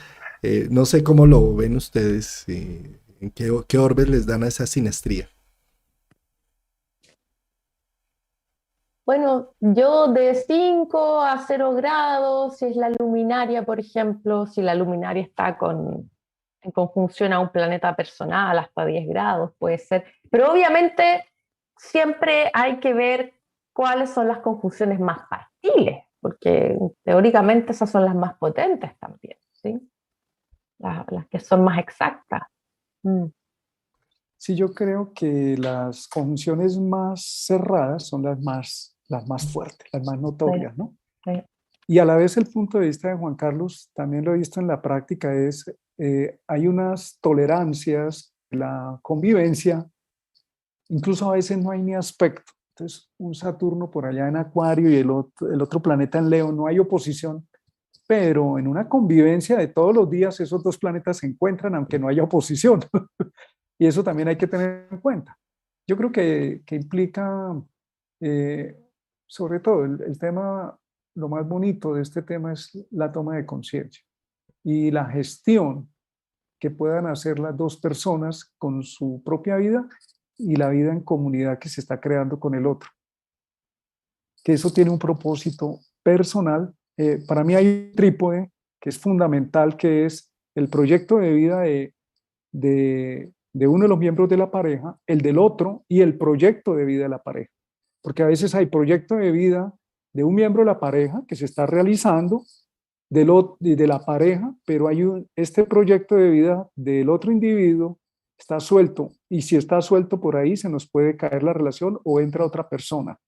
Speaker 2: No sé cómo lo ven ustedes, ¿en qué orbes les dan a esa sinastría?
Speaker 3: Bueno, yo de 5 a 0 grados, si es la luminaria, por ejemplo, si la luminaria está en conjunción a un planeta personal, hasta 10 grados puede ser. Pero obviamente siempre hay que ver cuáles son las conjunciones más factibles, porque teóricamente esas son las más potentes también, ¿sí? Las que son más exactas.
Speaker 4: Sí, yo creo que las conjunciones más cerradas son las más fuertes, las más notorias, ¿no?
Speaker 3: Sí.
Speaker 4: Y a la vez el punto de vista de Juan Carlos, también lo he visto en la práctica, hay unas tolerancias, la convivencia, incluso a veces no hay ni aspecto. Entonces, un Saturno por allá en Acuario y el otro planeta en Leo, no hay oposición, pero en una convivencia de todos los días esos dos planetas se encuentran aunque no haya oposición. Y eso también hay que tener en cuenta. Yo creo que implica, sobre todo, el tema, lo más bonito de este tema es la toma de conciencia y la gestión que puedan hacer las dos personas con su propia vida y la vida en comunidad que se está creando con el otro. Que eso tiene un propósito personal. Para mí hay un trípode que es fundamental, que es el proyecto de vida de uno de los miembros de la pareja, el del otro y el proyecto de vida de la pareja. Porque a veces hay proyecto de vida de un miembro de la pareja que se está realizando de la pareja, pero hay este proyecto de vida del otro individuo está suelto, y si está suelto por ahí se nos puede caer la relación o entra otra persona.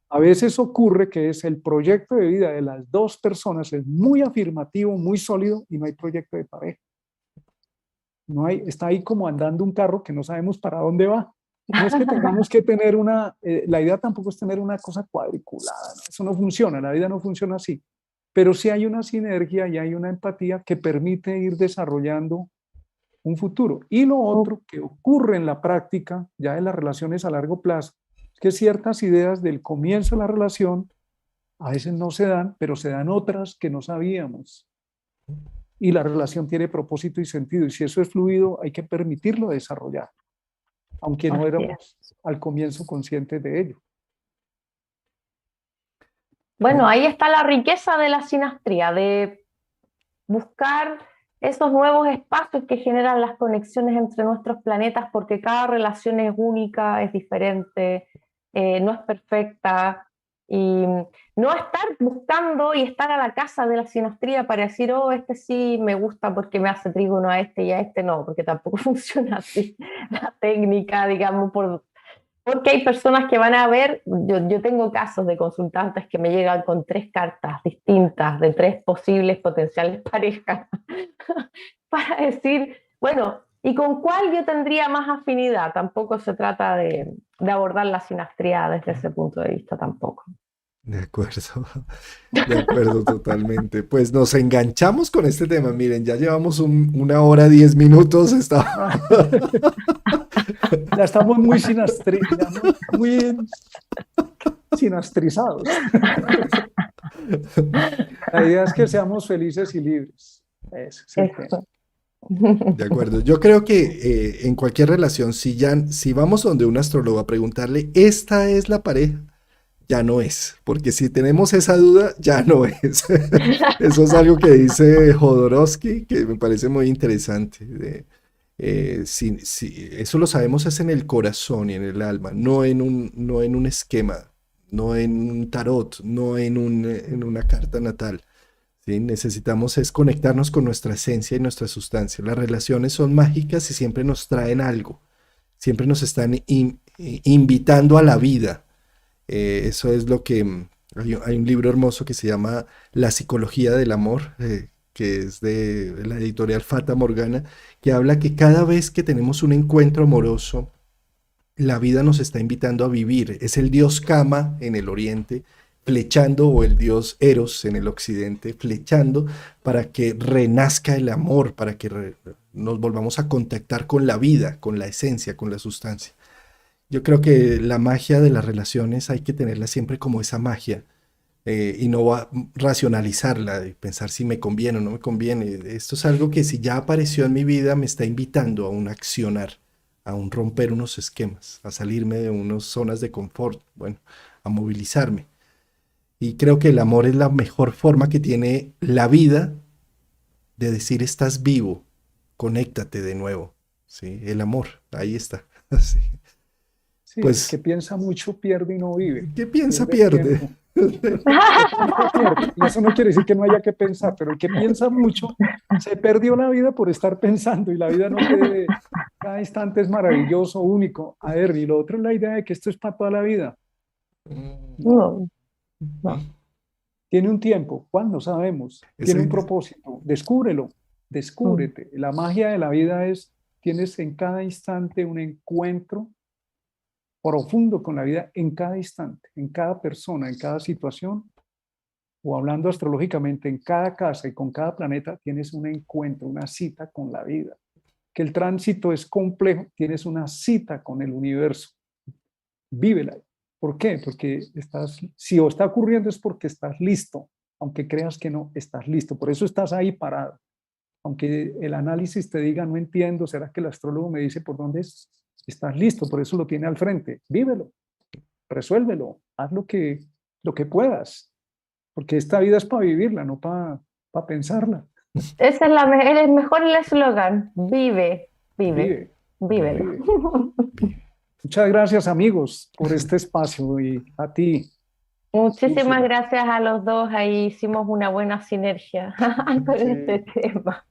Speaker 4: A veces ocurre que es el proyecto de vida de las dos personas, es muy afirmativo, muy sólido y no hay proyecto de pareja. No hay, está ahí como andando un carro que no sabemos para dónde va. No es que tengamos que tener la idea tampoco es tener una cosa cuadriculada, ¿no? Eso no funciona, la vida no funciona así. pero sí hay una sinergia y hay una empatía que permite ir desarrollando un futuro. Y lo otro que ocurre en la práctica, ya de las relaciones a largo plazo, es que ciertas ideas del comienzo de la relación a veces no se dan, pero se dan otras que no sabíamos. Y la relación tiene propósito y sentido. Y si eso es fluido, hay que permitirlo desarrollar, aunque no
Speaker 3: Así es.
Speaker 4: éramos al comienzo conscientes de ello.
Speaker 3: Bueno, ahí está la riqueza de la sinastría, de buscar esos nuevos espacios que generan las conexiones entre nuestros planetas, porque cada relación es única, es diferente, no es perfecta, y no estar buscando y estar a la casa de la sinastría para decir, oh, este sí me gusta porque me hace trígono a este y a este no, porque tampoco funciona así la técnica, digamos, porque hay personas que van a ver, yo tengo casos de consultantes que me llegan con 3 cartas distintas de 3 posibles potenciales parejas para decir, bueno, ¿y con cuál yo tendría más afinidad? Tampoco se trata de abordar la sinastría desde ese punto de vista tampoco.
Speaker 2: De acuerdo, de acuerdo totalmente. Pues nos enganchamos con este tema. Miren, ya llevamos 1 hora 10 minutos.
Speaker 4: Ya estamos muy sinastrizados. La idea es que seamos felices y libres. Ese es el tema.
Speaker 2: De acuerdo. Yo creo que en cualquier relación, si vamos donde un astrólogo a preguntarle, ¿esta es la pareja? Ya no es, porque si tenemos esa duda, ya no es. Eso es algo que dice Jodorowsky, que me parece muy interesante. Eso lo sabemos es en el corazón y en el alma, no en un esquema, no en un tarot, no en una carta natal. ¿Sí? Necesitamos es conectarnos con nuestra esencia y nuestra sustancia. Las relaciones son mágicas y siempre nos traen algo, siempre nos están invitando a la vida. Eso es lo que... Hay un libro hermoso que se llama La psicología del amor, que es de la editorial Fata Morgana, que habla que cada vez que tenemos un encuentro amoroso, la vida nos está invitando a vivir. Es el dios Kama en el oriente, flechando, o el dios Eros en el occidente, flechando para que renazca el amor, para que nos volvamos a contactar con la vida, con la esencia, con la sustancia. Yo creo que la magia de las relaciones hay que tenerla siempre como esa magia, y no racionalizarla y pensar si me conviene o no me conviene. Esto es algo que si ya apareció en mi vida me está invitando a un accionar, a un romper unos esquemas, a salirme de unas zonas de confort, bueno, a movilizarme. Y creo que el amor es la mejor forma que tiene la vida de decir estás vivo, conéctate de nuevo. ¿Sí? El amor, ahí está. Sí.
Speaker 4: Sí, el
Speaker 2: Pues,
Speaker 4: que piensa mucho pierde y no vive.
Speaker 2: ¿qué piensa
Speaker 4: Pierde
Speaker 2: pierde?
Speaker 4: tiempo. Y eso no quiere decir que no haya que pensar, pero el que piensa mucho se perdió la vida por estar pensando, y la vida no puede, cada instante es maravilloso, único. A ver, y lo otro es la idea de que esto es para toda la vida.
Speaker 3: No, no.
Speaker 4: Tiene un tiempo, ¿cuándo? Sabemos. Tiene un propósito, descúbrelo, descúbrete. La magia de la vida es, tienes en cada instante un encuentro profundo con la vida, en cada instante, en cada persona, en cada situación, o hablando astrológicamente, en cada casa y con cada planeta tienes un encuentro, una cita con la vida. Que el tránsito es complejo, tienes una cita con el universo. Vívela. ¿Por qué? Porque si está ocurriendo es porque estás listo, aunque creas que no, estás listo. Por eso estás ahí parado. Aunque el análisis te diga, no entiendo, ¿será que el astrólogo me dice por dónde es? Estás listo, por eso lo tiene al frente. Vívelo, resuélvelo, haz lo que puedas, porque esta vida es para vivirla, no para pensarla.
Speaker 3: Ese es el mejor eslogan. Vive, vive, vívelo.
Speaker 4: Vive. Muchas gracias, amigos, por este espacio, y a ti.
Speaker 3: Muchísimas
Speaker 4: Úrsula.
Speaker 3: gracias a los dos. Ahí hicimos una buena sinergia con este tema.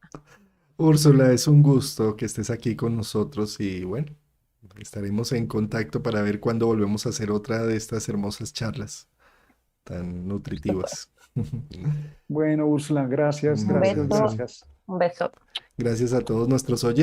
Speaker 2: Úrsula, es un gusto que estés aquí con nosotros y bueno, estaremos en contacto para ver cuándo volvemos a hacer otra de estas hermosas charlas tan nutritivas.
Speaker 4: Bueno, Úrsula, gracias,
Speaker 3: Un
Speaker 4: gracias,
Speaker 3: beso.
Speaker 4: gracias.
Speaker 3: Un beso.
Speaker 2: Gracias a todos nuestros oyentes.